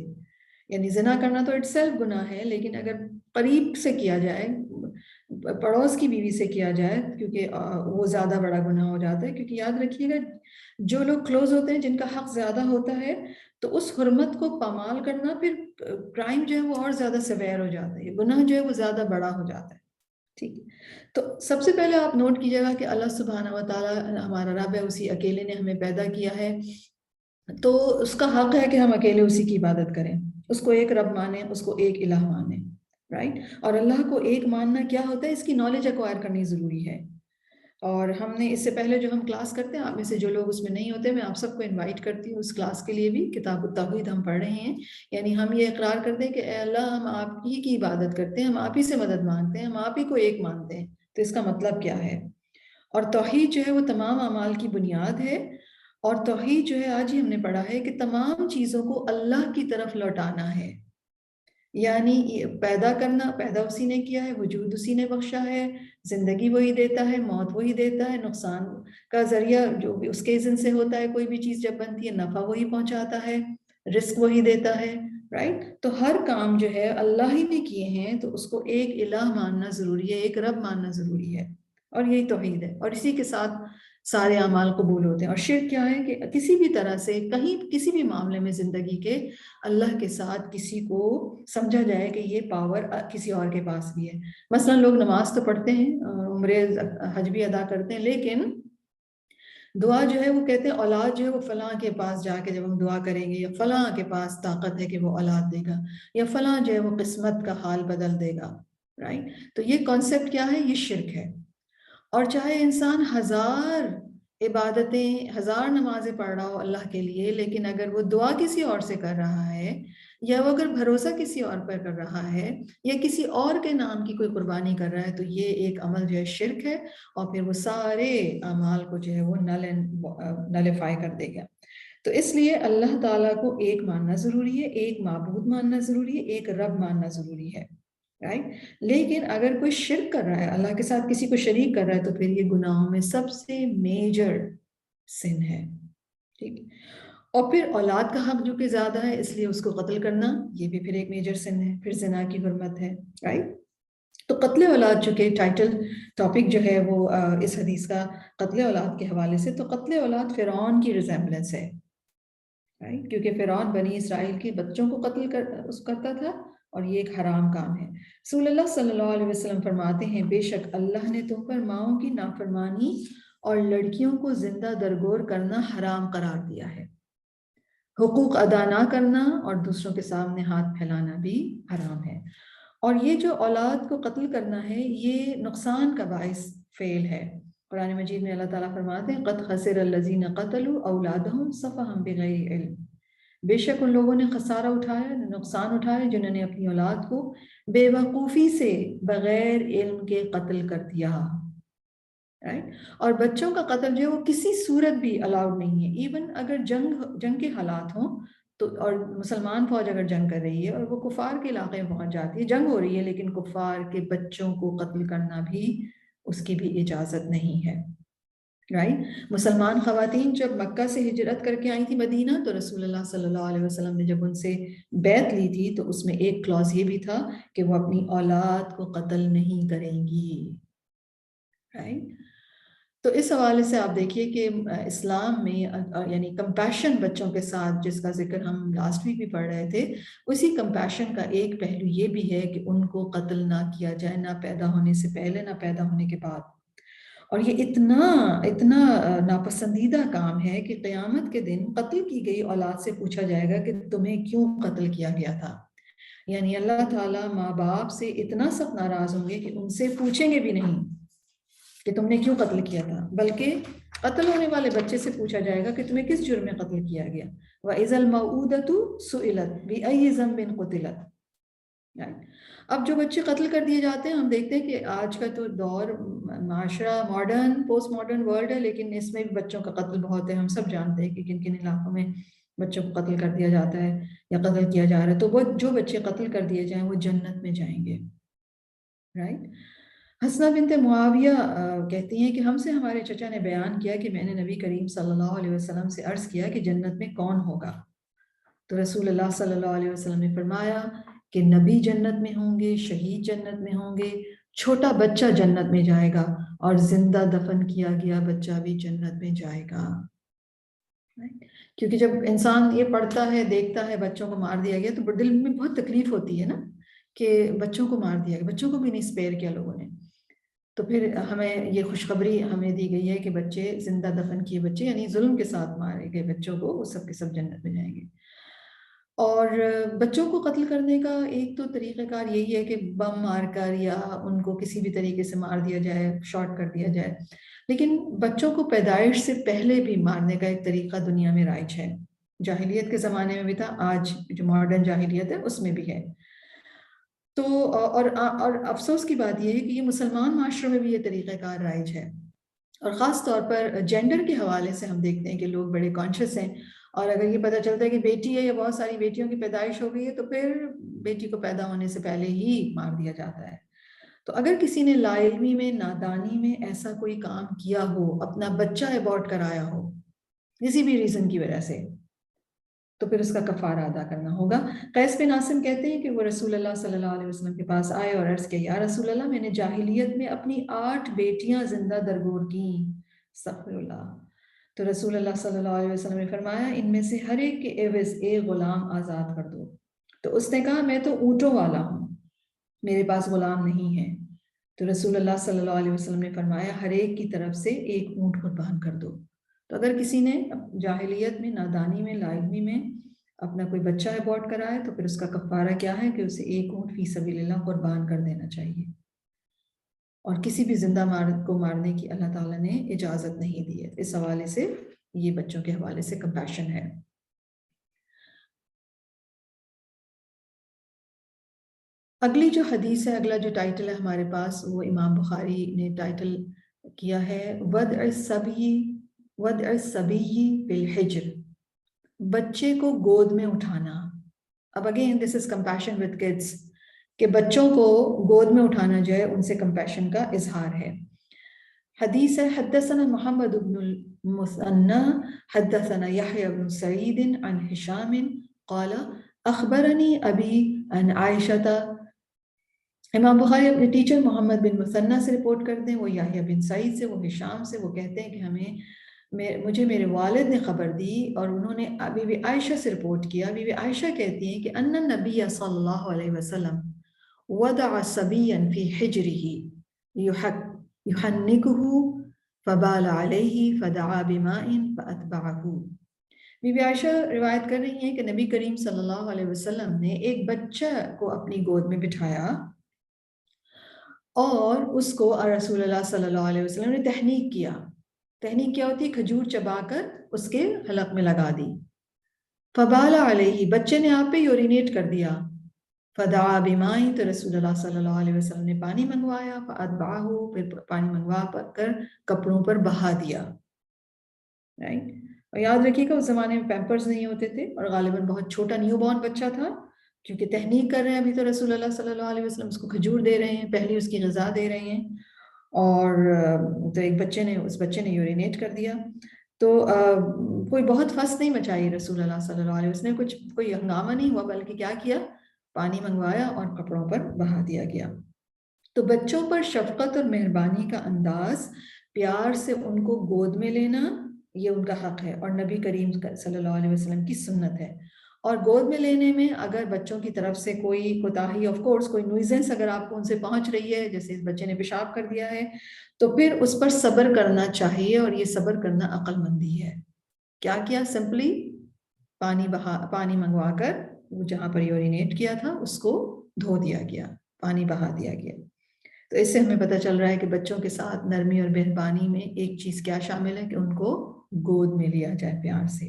یعنی زنا کرنا تو اٹ سیلف گناہ ہے، لیکن اگر قریب سے کیا جائے، پڑوس کی بیوی سے کیا جائے، کیونکہ وہ زیادہ بڑا گناہ ہو جاتا ہے. کیونکہ یاد رکھیے گا جو لوگ کلوز ہوتے ہیں، جن کا حق زیادہ ہوتا ہے، تو اس حرمت کو پامال کرنا پھر کرائم جو ہے وہ اور زیادہ سیویئر ہو جاتا ہے، گناہ جو ہے وہ زیادہ بڑا ہو جاتا ہے. ٹھیک ہے، تو سب سے پہلے آپ نوٹ کیجیے گا کہ اللہ سبحانہ و تعالیٰ ہمارا رب ہے، اسی اکیلے نے ہمیں پیدا کیا ہے، تو اس کا حق ہے کہ ہم اکیلے اسی کی عبادت کریں، اس کو ایک رب مانیں، اس کو ایک الہ مانیں، رائٹ. اور اللہ کو ایک ماننا کیا ہوتا ہے، اس کی نالج ایکوائر کرنی ضروری ہے. اور ہم نے اس سے پہلے جو ہم کلاس کرتے ہیں، آپ میں سے جو لوگ اس میں نہیں ہوتے، میں آپ سب کو انوائٹ کرتی ہوں اس کلاس کے لیے بھی. کتاب التوحید ہم پڑھ رہے ہیں، یعنی ہم یہ اقرار کرتے ہیں کہ اے اللہ ہم آپ ہی کی عبادت کرتے ہیں، ہم آپ ہی سے مدد مانگتے ہیں، ہم آپ ہی کو ایک مانتے ہیں. تو اس کا مطلب کیا ہے؟ اور توحید جو ہے وہ تمام اعمال کی بنیاد ہے. اور توحید جو ہے آج ہی ہم نے پڑھا ہے کہ تمام چیزوں کو اللہ کی طرف لوٹانا ہے. یعنی پیدا کرنا، پیدا اسی نے کیا ہے، وجود اسی نے بخشا ہے، زندگی وہی دیتا ہے، موت وہی دیتا ہے، نقصان کا ذریعہ جو بھی اس کے اذن سے ہوتا ہے، کوئی بھی چیز جب بنتی ہے نفع وہی پہنچاتا ہے، رزق وہی دیتا ہے، رائٹ. تو ہر کام جو ہے اللہ ہی نے کیے ہیں، تو اس کو ایک الہ ماننا ضروری ہے، ایک رب ماننا ضروری ہے. اور یہی توحید ہے، اور اسی کے ساتھ سارے اعمال قبول ہوتے ہیں. اور شرک کیا ہے کہ کسی بھی طرح سے کہیں کسی بھی معاملے میں زندگی کے اللہ کے ساتھ کسی کو سمجھا جائے کہ یہ پاور کسی اور کے پاس بھی ہے. مثلا لوگ نماز تو پڑھتے ہیں، عمرے حج بھی ادا کرتے ہیں، لیکن دعا جو ہے وہ کہتے ہیں اولاد جو ہے وہ فلاں کے پاس جا کے جب ہم دعا کریں گے، یا فلاں کے پاس طاقت ہے کہ وہ اولاد دے گا، یا فلاں جو ہے وہ قسمت کا حال بدل دے گا، رائٹ. تو یہ کانسیپٹ کیا ہے؟ یہ شرک ہے. اور چاہے انسان ہزار عبادتیں، ہزار نمازیں پڑھ رہا ہو اللہ کے لیے، لیکن اگر وہ دعا کسی اور سے کر رہا ہے، یا وہ اگر بھروسہ کسی اور پر کر رہا ہے، یا کسی اور کے نام کی کوئی قربانی کر رہا ہے، تو یہ ایک عمل جو ہے شرک ہے، اور پھر وہ سارے اعمال کو جو ہے وہ نلیفائی کر دے گا. تو اس لیے اللہ تعالیٰ کو ایک ماننا ضروری ہے، ایک معبود ماننا ضروری ہے، ایک رب ماننا ضروری ہے، رائٹ. لیکن اگر کوئی شرک کر رہا ہے، اللہ کے ساتھ کسی کو شریک کر رہا ہے، تو پھر یہ گناہوں میں سب سے میجر سن ہے. ٹھیک. اور پھر اولاد کا حق جو کہ زیادہ ہے، اس لیے اس کو قتل کرنا یہ بھی پھر ایک میجر سن ہے. پھر زنا کی حرمت ہے، رائٹ. تو قتل اولاد چونکہ ٹائٹل ٹاپک جو ہے وہ اس حدیث کا قتل اولاد کے حوالے سے، تو قتل اولاد فرعون کی ریزیمبلنس ہے، رائٹ. کیونکہ فرعون بنی اسرائیل کے بچوں کو قتل کرتا تھا، اور یہ ایک حرام کام ہے. رسول اللہ صلی اللہ علیہ وسلم فرماتے ہیں بے شک اللہ نے تم پر ماؤں کی نافرمانی اور لڑکیوں کو زندہ درگور کرنا حرام قرار دیا ہے. حقوق ادا نہ کرنا اور دوسروں کے سامنے ہاتھ پھیلانا بھی حرام ہے. اور یہ جو اولاد کو قتل کرنا ہے، یہ نقصان کا باعث فعل ہے. قرآن مجید میں اللہ تعالیٰ فرماتے ہیں قد خسر الذین قتلوا اولادہم سفہا بغیر علم. بے شک ان لوگوں نے خسارہ اٹھایا، نقصان اٹھایا، جنہوں نے اپنی اولاد کو بے وقوفی سے بغیر علم کے قتل کر دیا. اور بچوں کا قتل جو ہے وہ کسی صورت بھی الاؤڈ نہیں ہے. ایون اگر جنگ کے حالات ہوں تو، اور مسلمان فوج اگر جنگ کر رہی ہے اور وہ کفار کے علاقے میں پہنچ جاتی ہے، جنگ ہو رہی ہے، لیکن کفار کے بچوں کو قتل کرنا بھی اس کی بھی اجازت نہیں ہے، رائٹ. مسلمان خواتین جب مکہ سے ہجرت کر کے آئی تھی مدینہ، تو رسول اللہ صلی اللہ علیہ وسلم نے جب ان سے بیعت لی تھی تو اس میں ایک کلاز یہ بھی تھا کہ وہ اپنی اولاد کو قتل نہیں کریں گی، رائٹ. تو اس حوالے سے آپ دیکھیے کہ اسلام میں یعنی کمپیشن بچوں کے ساتھ، جس کا ذکر ہم لاسٹ ویک بھی پڑھ رہے تھے، اسی کمپیشن کا ایک پہلو یہ بھی ہے کہ ان کو قتل نہ کیا جائے، نہ پیدا ہونے سے پہلے نہ پیدا ہونے کے بعد. اور یہ اتنا ناپسندیدہ کام ہے کہ قیامت کے دن قتل کی گئی اولاد سے پوچھا جائے گا کہ تمہیں کیوں قتل کیا گیا تھا. یعنی اللہ تعالیٰ ماں باپ سے اتنا سخت ناراض ہوں گے کہ ان سے پوچھیں گے بھی نہیں کہ تم نے کیوں قتل کیا تھا، بلکہ قتل ہونے والے بچے سے پوچھا جائے گا کہ تمہیں کس جرم میں قتل کیا گیا. وَإِذَا الْمَوْءُودَةُ سُئِلَتْ بِأَيِّ ذَنبٍ قُتِلَتْ. اب جو بچے قتل کر دیے جاتے ہیں، ہم دیکھتے ہیں کہ آج کا تو دور معاشرہ ماڈرن پوسٹ ماڈرن ورلڈ ہے، لیکن اس میں بھی بچوں کا قتل بہت ہے. ہم سب جانتے ہیں کہ کن کن علاقوں میں بچوں کو قتل کر دیا جاتا ہے یا قتل کیا جا رہا ہے، تو وہ جو بچے قتل کر دیے جائیں وہ جنت میں جائیں گے، رائٹ؟ حسنہ بنت معاویہ کہتی ہیں کہ ہم سے ہمارے چچا نے بیان کیا کہ میں نے نبی کریم صلی اللہ علیہ وسلم سے عرض کیا کہ جنت میں کون ہوگا؟ تو رسول اللہ صلی اللہ علیہ وسلم نے فرمایا کہ نبی جنت میں ہوں گے، شہید جنت میں ہوں گے، چھوٹا بچہ جنت میں جائے گا، اور زندہ دفن کیا گیا بچہ بھی جنت میں جائے گا. کیونکہ جب انسان یہ پڑھتا ہے، دیکھتا ہے بچوں کو مار دیا گیا تو دل میں بہت تکلیف ہوتی ہے نا کہ بچوں کو مار دیا گیا، بچوں کو بھی نہیں اسپیئر کیا لوگوں نے. تو پھر ہمیں یہ خوشخبری ہمیں دی گئی ہے کہ بچے زندہ دفن کیے بچے، یعنی ظلم کے ساتھ مارے گئے بچوں کو، وہ سب کے سب جنت میں جائیں گے. اور بچوں کو قتل کرنے کا ایک تو طریقہ کار یہی ہے کہ بم مار کر یا ان کو کسی بھی طریقے سے مار دیا جائے، شارٹ کر دیا جائے. لیکن بچوں کو پیدائش سے پہلے بھی مارنے کا ایک طریقہ دنیا میں رائج ہے. جاہلیت کے زمانے میں بھی تھا، آج جو ماڈرن جاہلیت ہے اس میں بھی ہے. تو اور افسوس کی بات یہ ہے کہ یہ مسلمان معاشروں میں بھی یہ طریقہ کار رائج ہے. اور خاص طور پر جینڈر کے حوالے سے ہم دیکھتے ہیں کہ لوگ بڑے کانشیس ہیں، اور اگر یہ پتہ چلتا ہے کہ بیٹی ہے یا بہت ساری بیٹیوں کی پیدائش ہو گئی ہے تو پھر بیٹی کو پیدا ہونے سے پہلے ہی مار دیا جاتا ہے. تو اگر کسی نے لا علمی میں، نادانی میں ایسا کوئی کام کیا ہو، اپنا بچہ ایبورٹ کرایا ہو کسی بھی ریزن کی وجہ سے، تو پھر اس کا کفارہ ادا کرنا ہوگا. قیس بن عاصم کہتے ہیں کہ وہ رسول اللہ صلی اللہ علیہ وسلم کے پاس آئے اور عرض کیا، یا رسول اللہ میں نے جاہلیت میں اپنی 8 بیٹیاں زندہ درگور کیں. استغفر اللہ. تو رسول اللہ صلی اللہ علیہ وسلم نے فرمایا ان میں سے ہر ایک کے عوض ایک غلام آزاد کر دو. تو اس نے کہا میں تو اونٹوں والا ہوں، میرے پاس غلام نہیں ہے. تو رسول اللہ صلی اللہ علیہ وسلم نے فرمایا ہر ایک کی طرف سے ایک اونٹ قربان کر دو. تو اگر کسی نے جاہلیت میں، نادانی میں، لا علمی میں اپنا کوئی بچہ ایبورٹ کرایا تو پھر اس کا کفارہ کیا ہے کہ اسے ایک اونٹ فی سبیل اللہ قربان کر دینا چاہیے. اور کسی بھی زندہ کو مارنے کی اللہ تعالیٰ نے اجازت نہیں دی ہے. اس حوالے سے یہ بچوں کے حوالے سے کمپیشن ہے. اگلی جو حدیث ہے، اگلا جو ٹائٹل ہے ہمارے پاس، وہ امام بخاری نے ٹائٹل کیا ہے وضع الصبی فی الحجر، بچے کو گود میں اٹھانا. اب again this is compassion with kids, کہ بچوں کو گود میں اٹھانا جو ہے ان سے کمپیشن کا اظہار ہے. حدیث ہے حدثنا محمد بن المثنى حدثنا يحيى بن سعيد عن هشام قال اخبرني ابي عن عائشة. امام بخاری اپنے ٹیچر محمد بن مثنى سے رپورٹ کرتے ہیں، وہ یحییٰ بن سعید سے، وہ ہشام سے. وہ کہتے ہیں کہ مجھے میرے والد نے خبر دی اور انہوں نے بی بی عائشہ سے رپورٹ کیا. بی بی عائشہ کہتی ہیں کہ ان النبی صلی اللہ علیہ وسلم وضع صبیا فی حجرہ یحنکہ فبال علیہ فدعا بماء فاتبعہ. بی بی عائشہ روایت کر رہی ہیں کہ نبی کریم صلی اللہ علیہ وسلم نے ایک بچہ کو اپنی گود میں بٹھایا اور اس کو رسول اللہ صلی اللہ علیہ وسلم نے تحنیک کیا. تحنیک کیا ہوتی ہے؟ کھجور چبا کر اس کے حلق میں لگا دی. فبال علیہ، بچے نے آپ پہ یورینیٹ کر دیا. فدعا بماء، تو رسول اللہ صلی اللہ علیہ وسلم نے پانی منگوایا. فاتبعہ، پھر پانی منگوا کر کپڑوں پر بہا دیا. رائٹ. اور یاد رکھیے گا اس زمانے میں پیمپرز نہیں ہوتے تھے اور غالباً بہت چھوٹا نیو بورن بچہ تھا، کیونکہ تحنیک کر رہے ہیں ابھی تو رسول اللہ صلی اللہ علیہ وسلم اس کو کھجور دے رہے ہیں، پہلی اس کی غذا دے رہے ہیں. اور تو ایک اس بچے نے یورینیٹ کر دیا. تو کوئی بہت فس نہیں مچائی رسول اللہ صلی اللہ علیہ وسلم، کوئی ہنگامہ نہیں ہوا، بلکہ کیا کیا، پانی منگوایا اور کپڑوں پر بہا دیا گیا. تو بچوں پر شفقت اور مہربانی کا انداز، پیار سے ان کو گود میں لینا، یہ ان کا حق ہے اور نبی کریم صلی اللہ علیہ وسلم کی سنت ہے. اور گود میں لینے میں اگر بچوں کی طرف سے کوئی کوتاہی، آف کورس کوئی نویزنس اگر آپ کو ان سے پہنچ رہی ہے، جیسے اس بچے نے پیشاب کر دیا ہے، تو پھر اس پر صبر کرنا چاہیے. اور یہ صبر کرنا عقل مندی ہے. کیا سمپلی پانی منگوا کر وہ جہاں پر یورینیٹ کیا تھا اس کو دھو دیا گیا، پانی بہا دیا گیا. تو اس سے ہمیں پتہ چل رہا ہے کہ بچوں کے ساتھ نرمی اور مہربانی میں ایک چیز کیا شامل ہے کہ ان کو گود میں لیا جائے پیار سے.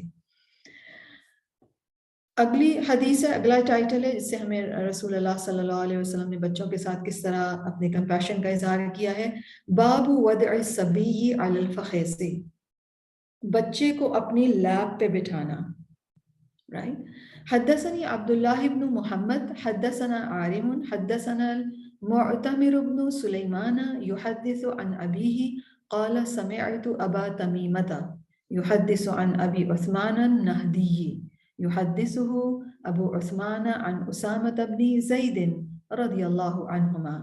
اگلی حدیث ہے، اگلا ٹائٹل ہے جس سے ہمیں رسول اللہ صلی اللہ علیہ وسلم نے بچوں کے ساتھ کس طرح اپنے کمپیشن کا اظہار کیا ہے. باب وضع الصبی علی الفخذ، بچے کو اپنی لیب پہ بٹھانا. right? حدثني عبد الله بن محمد حدثنا عارم حدثنا المعتمر بن سليمان يحدث عن أبيه قال سمعت أبا تميمة يحدث عن أبي عثمان النهدي يحدثه أبو عثمان عن أسامة بن زيد رضی اللہ عنہما.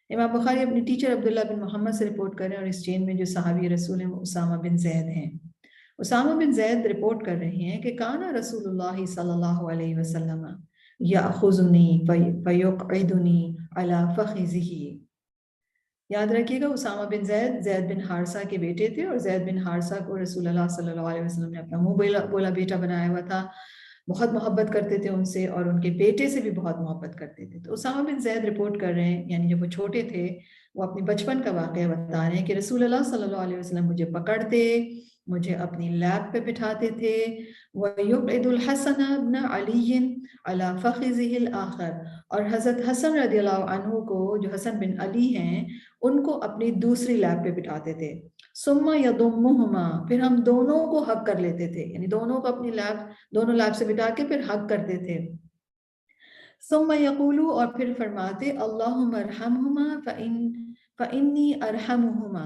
امام بخاری اپنے ٹیچر عبداللہ بن محمد سے رپورٹ کر رہے ہیں اور اس چین میں جو صحابی رسول ہیں اسامہ بن زید ہیں. اسامہ بن زید رپورٹ کر رہے ہیں کہ کانا رسول اللہ صلی اللہ علیہ وسلم یاخذنی فیقعدنی علی فخذہ. یاد رکھیے گا اسامہ بن زید زید بن حارثہ کے بیٹے تھے اور زید بن حارثہ کو رسول اللہ صلی اللہ علیہ وسلم نے اپنا منہ بولا بیٹا بنایا ہوا تھا. بہت محبت کرتے تھے ان سے اور ان کے بیٹے سے بھی بہت محبت کرتے تھے. تو اسامہ بن زید رپورٹ کر رہے ہیں یعنی جب وہ چھوٹے تھے وہ اپنے بچپن کا واقعہ بتا رہے ہیں کہ رسول اللہ صلی اللہ علیہ وسلم مجھے پکڑتے مجھے اپنی لیب پہ بٹھاتے تھے. وَيُقْعِدُ الْحَسَنَ بْنَ عَلِيٍّ عَلَى فَخِذِهِ الْآخَرَ. اور حضرت حسن رضی اللہ عنہ کو جو حسن بن علی ہیں ان کو اپنی دوسری لیب پہ بٹھاتے تھے. ثم يضمهما. پھر ہم دونوں کو حق کر لیتے تھے یعنی دونوں کو اپنی لیب دونوں لیب سے بٹھا کے پھر حق کرتے تھے. ثم يقول. اور پھر فرماتے اللہم ارحمهما فإنی ارحمهما.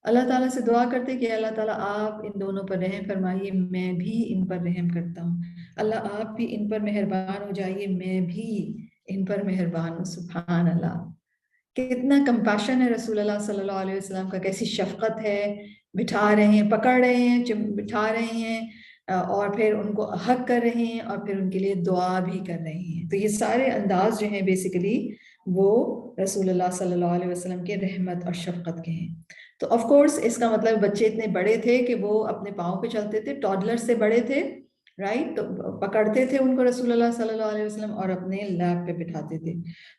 اللہ تعالیٰ سے دعا کرتے کہ اللہ تعالیٰ آپ ان دونوں پر رحم فرمائیے میں بھی ان پر رحم کرتا ہوں. اللہ آپ بھی ان پر مہربان ہو جائیے میں بھی ان پر مہربان ہوں. سبحان اللہ. کتنا کمپیشن ہے رسول اللہ صلی اللہ علیہ وسلم کا, کیسی شفقت ہے. بٹھا رہے ہیں پکڑ رہے ہیں بٹھا رہے ہیں اور پھر ان کو حق کر رہے ہیں اور پھر ان کے لیے دعا بھی کر رہے ہیں. تو یہ سارے انداز جو ہیں بیسیکلی وہ رسول اللہ صلی اللہ علیہ وسلم کے رحمت اور شفقت کے ہیں. تو آف کورس اس کا مطلب بچے اتنے بڑے تھے کہ وہ اپنے پاؤں پہ چلتے تھے, ٹاڈلر سے بڑے تھے رائٹ. تو پکڑتے تھے ان کو رسول اللہ صلی اللہ علیہ وسلم اور اپنے لیب پہ بٹھاتے تھے.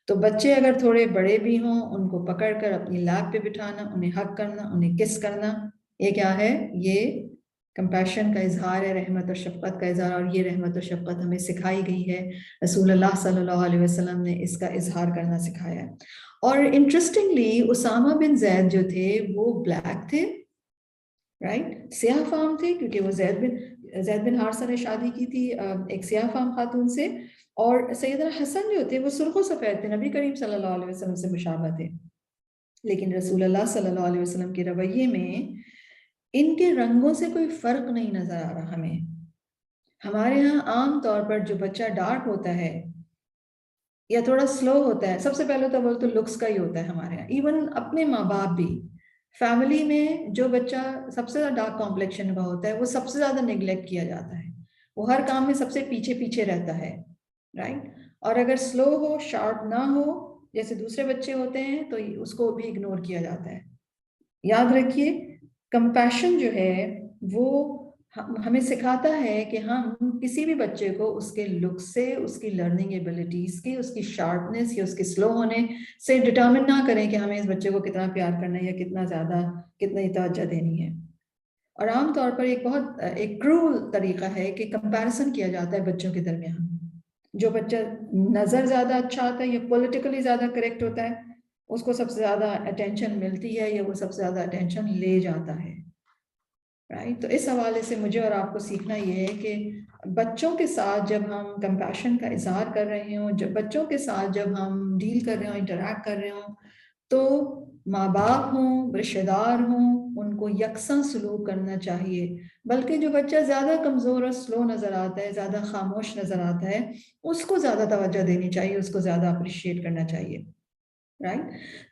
تو بچے اگر تھوڑے بڑے بھی ہوں ان کو پکڑ کر اپنی لیب پہ بٹھانا, انہیں حق کرنا, انہیں کس کرنا, یہ کیا ہے؟ یہ کمپیشن کا اظہار ہے, رحمت اور شفقت کا اظہار. اور یہ رحمت اور شفقت ہمیں سکھائی گئی ہے, رسول اللہ صلی اللہ علیہ وسلم نے اس کا اظہار کرنا سکھایا ہے. اور انٹرسٹنگلی اسامہ بن زید جو تھے وہ بلیک تھے رائٹ, سیاہ فام تھے کیونکہ وہ زید بن حارثہ نے شادی کی تھی ایک سیاہ فام خاتون سے. اور سیدنا حسن جو تھے وہ سرخ و سفید تھے, نبی کریم صلی اللہ علیہ وسلم سے مشابہ تھے. لیکن رسول اللہ صلی اللہ علیہ وسلم کے رویے میں ان کے رنگوں سے کوئی فرق نہیں نظر آ رہا ہمیں. ہمارے ہاں عام طور پر جو بچہ ڈارک ہوتا ہے یا تھوڑا سلو ہوتا ہے, سب سے پہلے تو بول تو لکس کا ہی ہوتا ہے ہمارے یہاں. ایون اپنے ماں باپ بھی فیملی میں جو بچہ سب سے زیادہ ڈارک کمپلیکشن کا ہوتا ہے وہ سب سے زیادہ نیگلیکٹ کیا جاتا ہے, وہ ہر کام میں سب سے پیچھے پیچھے رہتا ہے رائٹ. اور اگر سلو ہو شارپ نہ ہو جیسے دوسرے بچے ہوتے ہیں تو اس کو بھی اگنور کیا جاتا ہے. یاد رکھیے کمپیشن جو ہے وہ ہمیں سکھاتا ہے کہ ہم کسی بھی بچے کو اس کے لک سے, اس کی لرننگ ایبلٹیز کی, اس کی شارپنیس یا اس کے سلو ہونے سے ڈٹرمن نہ کریں کہ ہمیں اس بچے کو کتنا پیار کرنا ہے یا کتنا زیادہ کتنی توجہ دینی ہے. اور عام طور پر ایک کرول طریقہ ہے کہ کمپیرسن کیا جاتا ہے بچوں کے درمیان. جو بچہ نظر زیادہ اچھا آتا ہے یا پولیٹیکلی زیادہ کریکٹ ہوتا ہے اس کو سب سے زیادہ اٹینشن ملتی ہے یا وہ سب سے زیادہ اٹینشن لے جاتا ہے رائٹ. تو اس حوالے سے مجھے اور آپ کو سیکھنا یہ ہے کہ بچوں کے ساتھ جب ہم کمپیشن کا اظہار کر رہے ہوں, جب بچوں کے ساتھ جب ہم ڈیل کر رہے ہوں, انٹریکٹ کر رہے ہوں, تو ماں باپ ہوں رشتہ دار ہوں ان کو یکساں سلوک کرنا چاہیے. بلکہ جو بچہ زیادہ کمزور اور سلو نظر آتا ہے, زیادہ خاموش نظر آتا ہے, اس کو زیادہ توجہ دینی چاہیے, اس کو زیادہ اپریشیٹ کرنا چاہیے رائٹ.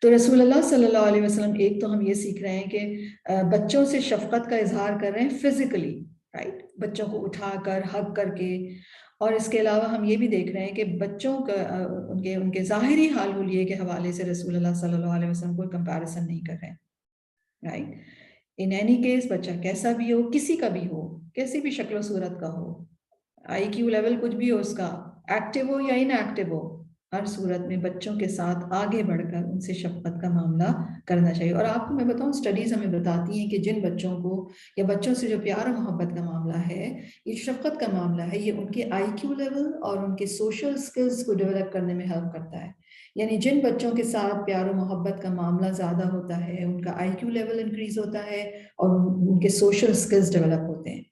تو رسول اللہ صلی اللہ علیہ وسلم ایک تو ہم یہ سیکھ رہے ہیں کہ بچوں سے شفقت کا اظہار کر رہے ہیں فزیکلی رائٹ, بچوں کو اٹھا کر حق کر کے. اور اس کے علاوہ ہم یہ بھی دیکھ رہے ہیں کہ بچوں کا ان کے ظاہری حال حلیے کے حوالے سے رسول اللہ صلی اللہ علیہ وسلم کوئی کمپیریزن نہیں کر رہے ہیں رائٹ. ان اینی کیس بچہ کیسا بھی ہو, کسی کا بھی ہو, کیسی بھی شکل و صورت کا ہو, آئی کیو لیول کچھ بھی ہو اس کا, ایکٹیو ہو یا ان ایکٹیو ہو, ہر صورت میں بچوں کے ساتھ آگے بڑھ کر ان سے شفقت کا معاملہ کرنا چاہیے. اور آپ کو میں بتاؤں اسٹڈیز ہمیں بتاتی ہیں کہ جن بچوں کو یا بچوں سے جو پیار و محبت کا معاملہ ہے, یہ شفقت کا معاملہ ہے, یہ ان کے آئی کیو لیول اور ان کے سوشل سکلز کو ڈیولپ کرنے میں ہیلپ کرتا ہے. یعنی جن بچوں کے ساتھ پیار و محبت کا معاملہ زیادہ ہوتا ہے ان کا آئی کیو لیول انکریز ہوتا ہے اور ان کے سوشل سکلز ڈیولپ ہوتے ہیں.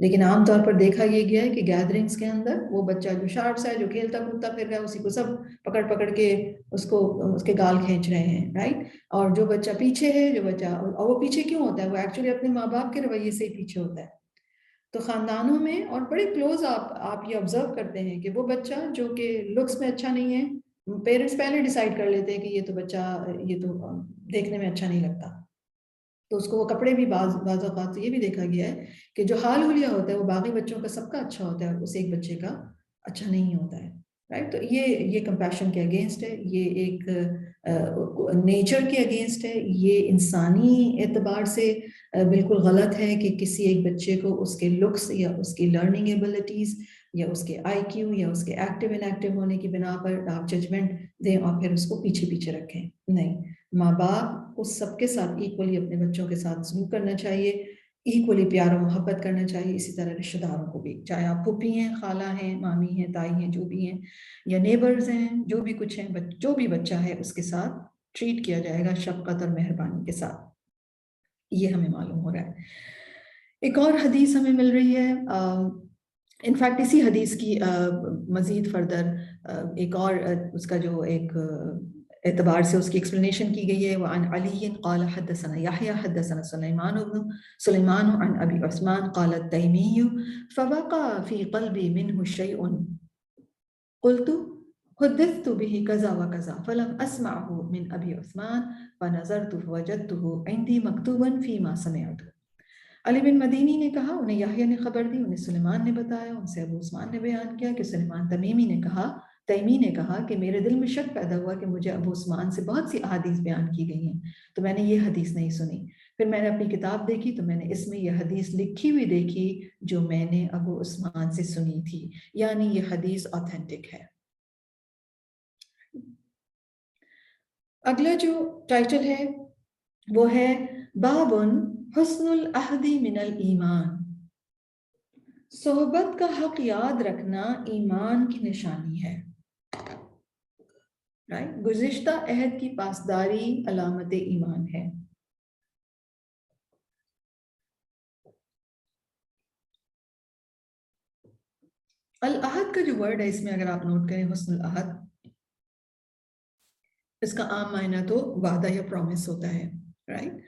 لیکن عام طور پر دیکھا یہ گیا ہے کہ گیدرنگز کے اندر وہ بچہ جو شارپ سا ہے، جو کھیلتا کودتا پھر رہا ہے، اسی کو سب پکڑ پکڑ کے اس کے گال کھینچ رہے ہیں، رائٹ. اور جو بچہ پیچھے ہے، جو بچہ، اور وہ پیچھے کیوں ہوتا ہے؟ وہ ایکچولی اپنے ماں باپ کے رویے سے ہی پیچھے ہوتا ہے. تو خاندانوں میں اور بڑے کلوز آپ یہ آبزرو کرتے ہیں کہ وہ بچہ جو کہ لکس میں اچھا نہیں ہے، پیرنٹس پہلے ڈیسائیڈ کر لیتے ہیں کہ یہ تو بچہ، یہ تو دیکھنے میں اچھا نہیں لگتا، تو اس کو وہ کپڑے بھی بعض اوقات یہ بھی دیکھا گیا ہے کہ جو حال حلیہ ہوتا ہے وہ باقی بچوں کا سب کا اچھا ہوتا ہے، اس ایک بچے کا اچھا نہیں ہوتا ہے، رائٹ. تو یہ کمپیشن کے اگینسٹ ہے، یہ ایک نیچر کے اگینسٹ ہے، یہ انسانی اعتبار سے بالکل غلط ہے کہ کسی ایک بچے کو اس کے لکس یا اس کی لرننگ ایبلٹیز یا اس کے آئی کیو یا اس کے ایکٹیو ان ایکٹیو ہونے کی بنا پر آپ ججمنٹ دیں اور پھر اس کو پیچھے پیچھے رکھیں. نہیں، ماں باپ کو سب کے ساتھ ایکولی اپنے بچوں کے ساتھ سلوک کرنا چاہیے، ایکولی پیار و محبت کرنا چاہیے. اسی طرح رشتہ داروں کو بھی، چاہے آپ پھوپھی ہیں، خالہ ہیں، مامی ہیں، تائی ہیں، جو بھی ہیں، یا نیبرز ہیں، جو بھی کچھ ہیں، جو بھی بچہ ہے اس کے ساتھ ٹریٹ کیا جائے گا شفقت اور مہربانی کے ساتھ. یہ ہمیں معلوم ہو رہا ہے. ایک اور حدیث ہمیں مل رہی ہے، انفیکٹ اسی حدیث کی مزید فردر ایک اور اس کا جو ایک اعتبار سے اس کی ایکسپلینیشن کی گئی ہے. وعن علی قال حدثنا یحییٰ حدثنا سلیمان عن ابی عثمان قال التیمی فوقع فی قلبی منہ شیء قلت حدثت به كذا وكذا فلم اسمعه من ابی عثمان فنظرت فوجدته عندي مکتوبا فيما سمعت. علی بن مدینی نے کہا، انہیں یحییٰ نے خبر دی، انہیں سلیمان نے بتایا، ان سے ابو عثمان نے بیان کیا کہ سلیمان تیمی نے کہا کہ میرے دل میں شک پیدا ہوا کہ مجھے ابو عثمان سے بہت سی احادیث بیان کی گئی ہیں، تو میں نے یہ حدیث نہیں سنی. پھر میں نے اپنی کتاب دیکھی تو میں نے اس میں یہ حدیث لکھی ہوئی دیکھی جو میں نے ابو عثمان سے سنی تھی، یعنی یہ حدیث آتھینٹک ہے. اگلا جو ٹائٹل ہے وہ ہے بابن حسن العہد من الایمان. صحبت کا حق یاد رکھنا ایمان کی نشانی ہے. گزشتہ عہد کی پاسداری علامت ایمان ہے. العہد کا جو ورڈ ہے اس میں اگر آپ نوٹ کریں، حسن العہد، اس کا عام معنی تو وعدہ یا پرومس ہوتا ہے، رائٹ.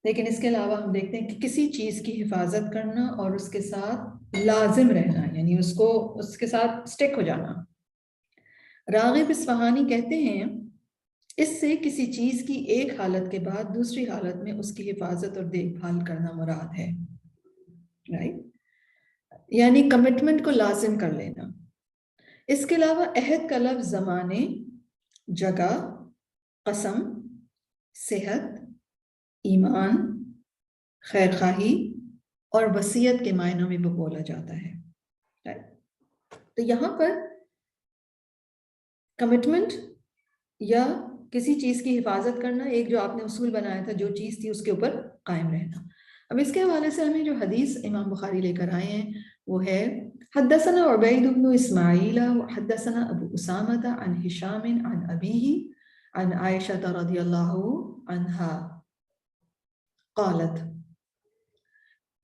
لیکن اس کے علاوہ ہم دیکھتے ہیں کہ کسی چیز کی حفاظت کرنا اور اس کے ساتھ لازم رہنا، یعنی اس کے ساتھ سٹک ہو جانا. راغب اصفہانی کہتے ہیں اس سے کسی چیز کی ایک حالت کے بعد دوسری حالت میں اس کی حفاظت اور دیکھ بھال کرنا مراد ہے، رائٹ. یعنی کمٹمنٹ کو لازم کر لینا. اس کے علاوہ عہد کا لفظ زمانے، جگہ، قسم، صحت، ایمان، خیر خواہی اور وصیت کے معنوں میں بولا جاتا ہے. تو یہاں پر کمٹمنٹ یا کسی چیز کی حفاظت کرنا، ایک جو آپ نے اصول بنایا تھا، جو چیز تھی اس کے اوپر قائم رہنا. اب اس کے حوالے سے ہمیں جو حدیث امام بخاری لے کر آئے ہیں وہ ہے حدثنا عبید بن اسماعیل حدثنا ابو اسامہ عن ہشام عن ابیہ عن عائشہ رضی اللہ عنہا قالت.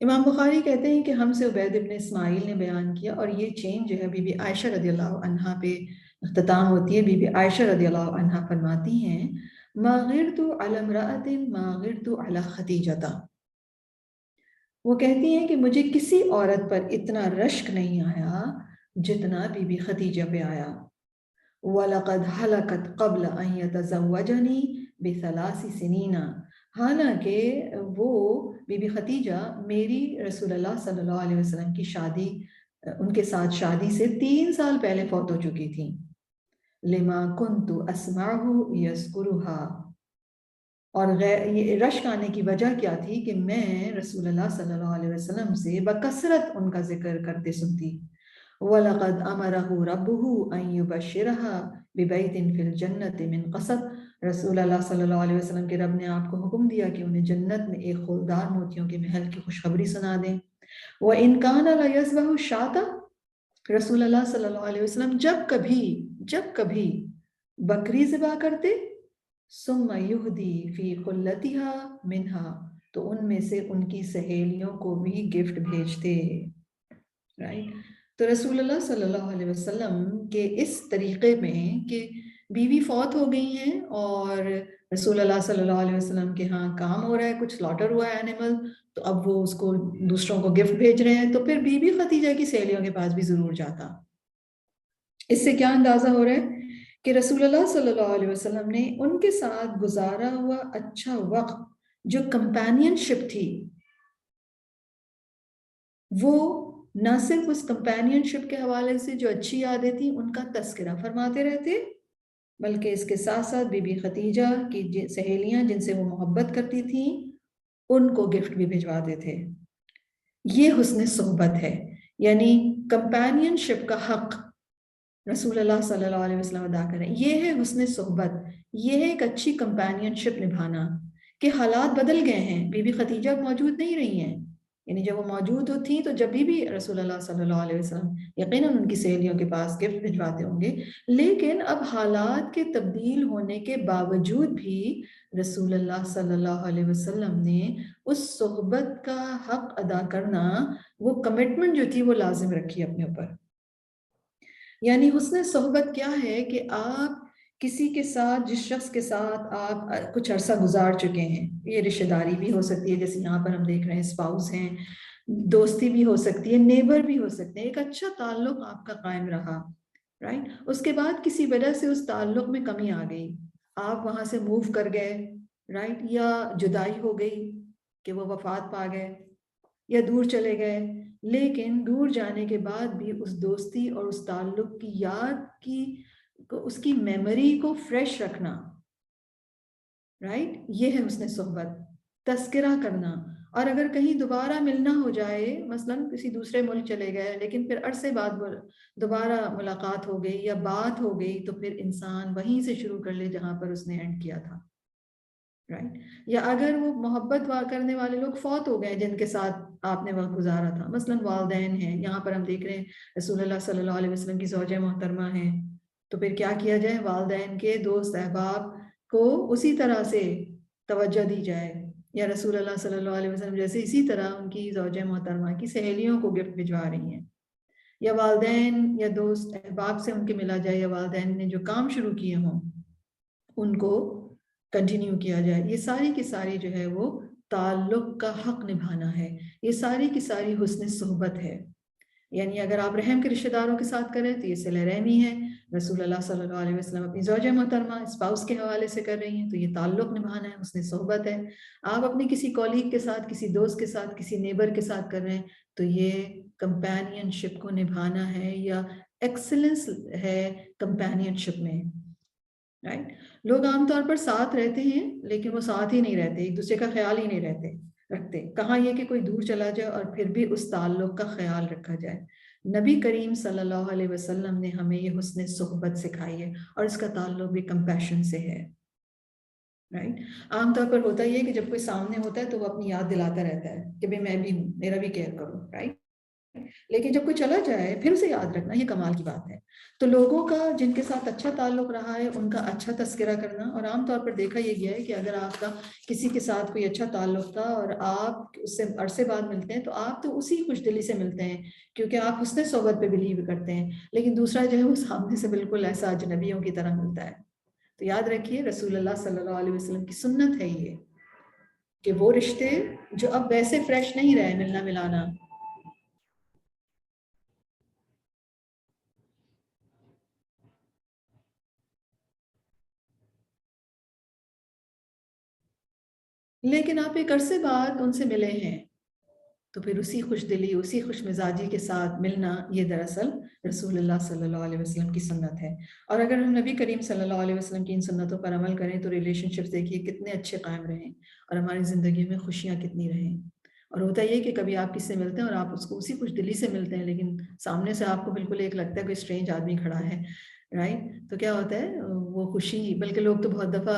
امام بخاری کہتے ہیں کہ ہم سے عبید بن اسماعیل نے بیان کیا، اور یہ چین جو ہے بی بی عائشہ رضی اللہ عنہا پہ اختتام ہوتی ہے. بی بی عائشہ رضی اللہ عنہا فرماتی ہیں ما غرت علی امرأۃ ما غرت علی خدیجہ. وہ کہتی ہیں کہ مجھے کسی عورت پر اتنا رشک نہیں آیا جتنا بی بی خدیجہ پہ آیا. وَلَقَدْ هَلَكَتْ قَبْلَ أَنْ يَتَزَوَّجَنِي بِثَلَاثِ سِنِينَ. حالانکہ وہ بی بی خدیجہ میری رسول اللہ صلی اللہ علیہ وسلم کی شادی، ان کے ساتھ شادی سے 3 سال پہلے فوت ہو چکی تھیں. لما كنت اسمعه يذكرها. اور یہ رشک آنے کی وجہ کیا تھی کہ میں رسول اللہ صلی اللہ علیہ وسلم سے بکثرت ان کا ذکر کرتے سنتی. وَلَقَدْ أَمَرَهُ رَبُّهُ أَن يُبَشِّرَهَا بِبَيْتٍ فِي الْجَنَّةِ مِنْ قَصَبٍ. رسول اللہ صلی اللہ علیہ وسلم کے رب نے آپ کو حکم دیا کہ انہیں جنت میں ایک خولدار موتیوں کے محل کی خوشخبری سنا دیں. وَإِنْ كَانَ لَيَذْبَحُ الشَّاةَ. رسول اللہ صلی اللہ علیہ وسلم جب کبھی بکری ذبح کرتے ثم يهدي في خلتها منها. تو ان میں سے ان کی سہیلیوں کو بھی گفٹ بھیجتے، رائٹ. تو رسول اللہ صلی اللہ علیہ وسلم کے اس طریقے میں کہ بیوی فوت ہو گئی ہیں اور رسول اللہ صلی اللہ علیہ وسلم کے ہاں کام ہو رہا ہے، کچھ سلاٹر ہوا ہے اینیمل، تو اب وہ اس کو دوسروں کو گفٹ بھیج رہے ہیں، تو پھر بی بی خدیجہ کی سہیلیوں کے پاس بھی ضرور جاتا. اس سے کیا اندازہ ہو رہا ہے کہ رسول اللہ صلی اللہ علیہ وسلم نے ان کے ساتھ گزارا ہوا اچھا وقت، جو کمپینین شپ تھی، وہ نہ صرف اس کمپینین شپ کے حوالے سے جو اچھی یادیں تھیں ان کا تذکرہ فرماتے رہتے، بلکہ اس کے ساتھ ساتھ بی بی خدیجہ کی سہیلیاں جن سے وہ محبت کرتی تھیں ان کو گفٹ بھی بھجواتے تھے. یہ حسن صحبت ہے، یعنی کمپینین شپ کا حق رسول اللہ صلی اللہ علیہ وسلم ادا کریں. یہ ہے حسن صحبت، یہ ہے ایک اچھی کمپینین شپ نبھانا. کہ حالات بدل گئے ہیں، بی بی خدیجہ موجود نہیں رہی ہیں، یعنی جب وہ موجود تھیں تو جب بھی رسول اللہ صلی اللہ علیہ وسلم یقیناً ان کی سہیلیوں کے پاس گفٹ بھجواتے ہوں گے، لیکن اب حالات کے تبدیل ہونے کے باوجود بھی رسول اللہ صلی اللہ علیہ وسلم نے اس صحبت کا حق ادا کرنا، وہ کمٹمنٹ جو تھی وہ لازم رکھی اپنے اوپر. یعنی حسن صحبت کیا ہے کہ آپ کسی کے ساتھ، جس شخص کے ساتھ آپ کچھ عرصہ گزار چکے ہیں، یہ رشتہ داری بھی ہو سکتی ہے جیسے یہاں پر ہم دیکھ رہے ہیں اسپاؤس ہیں، دوستی بھی ہو سکتی ہے، نیبر بھی ہو سکتے ہیں، ایک اچھا تعلق آپ کا قائم رہا، رائٹ. اس کے بعد کسی وجہ سے اس تعلق میں کمی آ گئی، آپ وہاں سے موو کر گئے، رائٹ، یا جدائی ہو گئی کہ وہ وفات پا گئے یا دور چلے گئے، لیکن دور جانے کے بعد بھی اس دوستی اور اس تعلق کی یاد کی، اس کی میموری کو فریش رکھنا، رائٹ، یہ ہے حسن صحبت. تذکرہ کرنا. اور اگر کہیں دوبارہ ملنا ہو جائے، مثلا کسی دوسرے ملک چلے گئے لیکن پھر عرصے بعد دوبارہ ملاقات ہو گئی یا بات ہو گئی، تو پھر انسان وہیں سے شروع کر لے جہاں پر اس نے اینڈ کیا تھا، رائٹ. یا اگر وہ محبت کرنے والے لوگ فوت ہو گئے جن کے ساتھ آپ نے وقت گزارا تھا، مثلا والدین ہیں، یہاں پر ہم دیکھ رہے ہیں رسول اللہ صلی اللہ علیہ وسلم کی زوجہ محترمہ ہیں، تو پھر کیا کیا جائے؟ والدین کے دوست احباب کو اسی طرح سے توجہ دی جائے، یا رسول اللہ صلی اللہ علیہ وسلم جیسے اسی طرح ان کی زوجہ محترمہ کی سہیلیوں کو گفٹ بھجوا رہی ہیں، یا والدین یا دوست احباب سے ان کے ملا جائے، یا والدین نے جو کام شروع کیے ہوں ان کو کنٹینیو کیا جائے. یہ ساری کی ساری جو ہے وہ تعلق کا حق نبھانا ہے، یہ ساری کی ساری حسن صحبت ہے. یعنی اگر آپ رحم کے رشتہ داروں کے ساتھ کریں تو یہ صلہ رحمی ہے. رسول اللہ صلی اللہ علیہ وسلم اپنی زوجہ محترمہ اسپاؤس کے حوالے سے کر رہی ہیں تو یہ تعلق نبھانا ہے، حسن صحبت ہے. آپ اپنی کسی کولیگ کے ساتھ، کسی دوست کے ساتھ، کسی نیبر کے ساتھ کر رہے ہیں تو یہ کمپینین شپ کو نبھانا ہے، یا ایکسلنس ہے کمپینین شپ میں، رائٹ. لوگ عام طور پر ساتھ رہتے ہیں لیکن وہ ساتھ ہی نہیں رہتے، ایک دوسرے کا خیال ہی نہیں رکھتے. کہاں یہ کہ کوئی دور چلا جائے اور پھر بھی اس تعلق کا خیال رکھا جائے. نبی کریم صلی اللہ علیہ وسلم نے ہمیں یہ حسن صحبت سکھائی ہے، اور اس کا تعلق بھی کمپیشن سے ہے، رائٹ. عام طور پر ہوتا یہ ہے کہ جب کوئی سامنے ہوتا ہے تو وہ اپنی یاد دلاتا رہتا ہے کہ بھئی میں بھی ہوں، میرا بھی کیئر کرو، رائٹ. لیکن جب کوئی چلا جائے پھر اسے یاد رکھنا، یہ کمال کی بات ہے. تو لوگوں کا جن کے ساتھ اچھا تعلق رہا ہے ان کا اچھا تذکرہ کرنا. اور عام طور پر دیکھا یہ گیا ہے کہ اگر آپ کا کسی کے ساتھ کوئی اچھا تعلق تھا اور آپ اس سے عرصے بعد ملتے ہیں تو آپ تو اسی خوش دلی سے ملتے ہیں کیونکہ آپ حسن صحبت پہ بلیو کرتے ہیں، لیکن دوسرا جو ہے وہ سامنے سے بالکل ایسا اجنبیوں کی طرح ملتا ہے. تو یاد رکھیے رسول اللہ صلی اللہ علیہ وسلم کی سنت ہے یہ کہ وہ رشتے جو اب ویسے فریش نہیں رہے، ملنا ملانا، لیکن آپ ایک عرصے بعد ان سے ملے ہیں تو پھر اسی خوش دلی، اسی خوش مزاجی کے ساتھ ملنا، یہ دراصل رسول اللہ صلی اللہ علیہ وسلم کی سنت ہے. اور اگر ہم نبی کریم صلی اللہ علیہ وسلم کی ان سنتوں پر عمل کریں تو ریلیشن شپس دیکھیے کتنے اچھے قائم رہیں اور ہماری زندگی میں خوشیاں کتنی رہیں. اور ہوتا یہ کہ کبھی آپ کس سے ملتے ہیں اور آپ اس کو اسی خوش دلی سے ملتے ہیں، لیکن سامنے سے آپ کو بالکل ایک لگتا ہے کوئی اسٹرینج آدمی کھڑا ہے، رائٹ. تو کیا ہوتا ہے وہ خوشی، بلکہ لوگ تو بہت دفعہ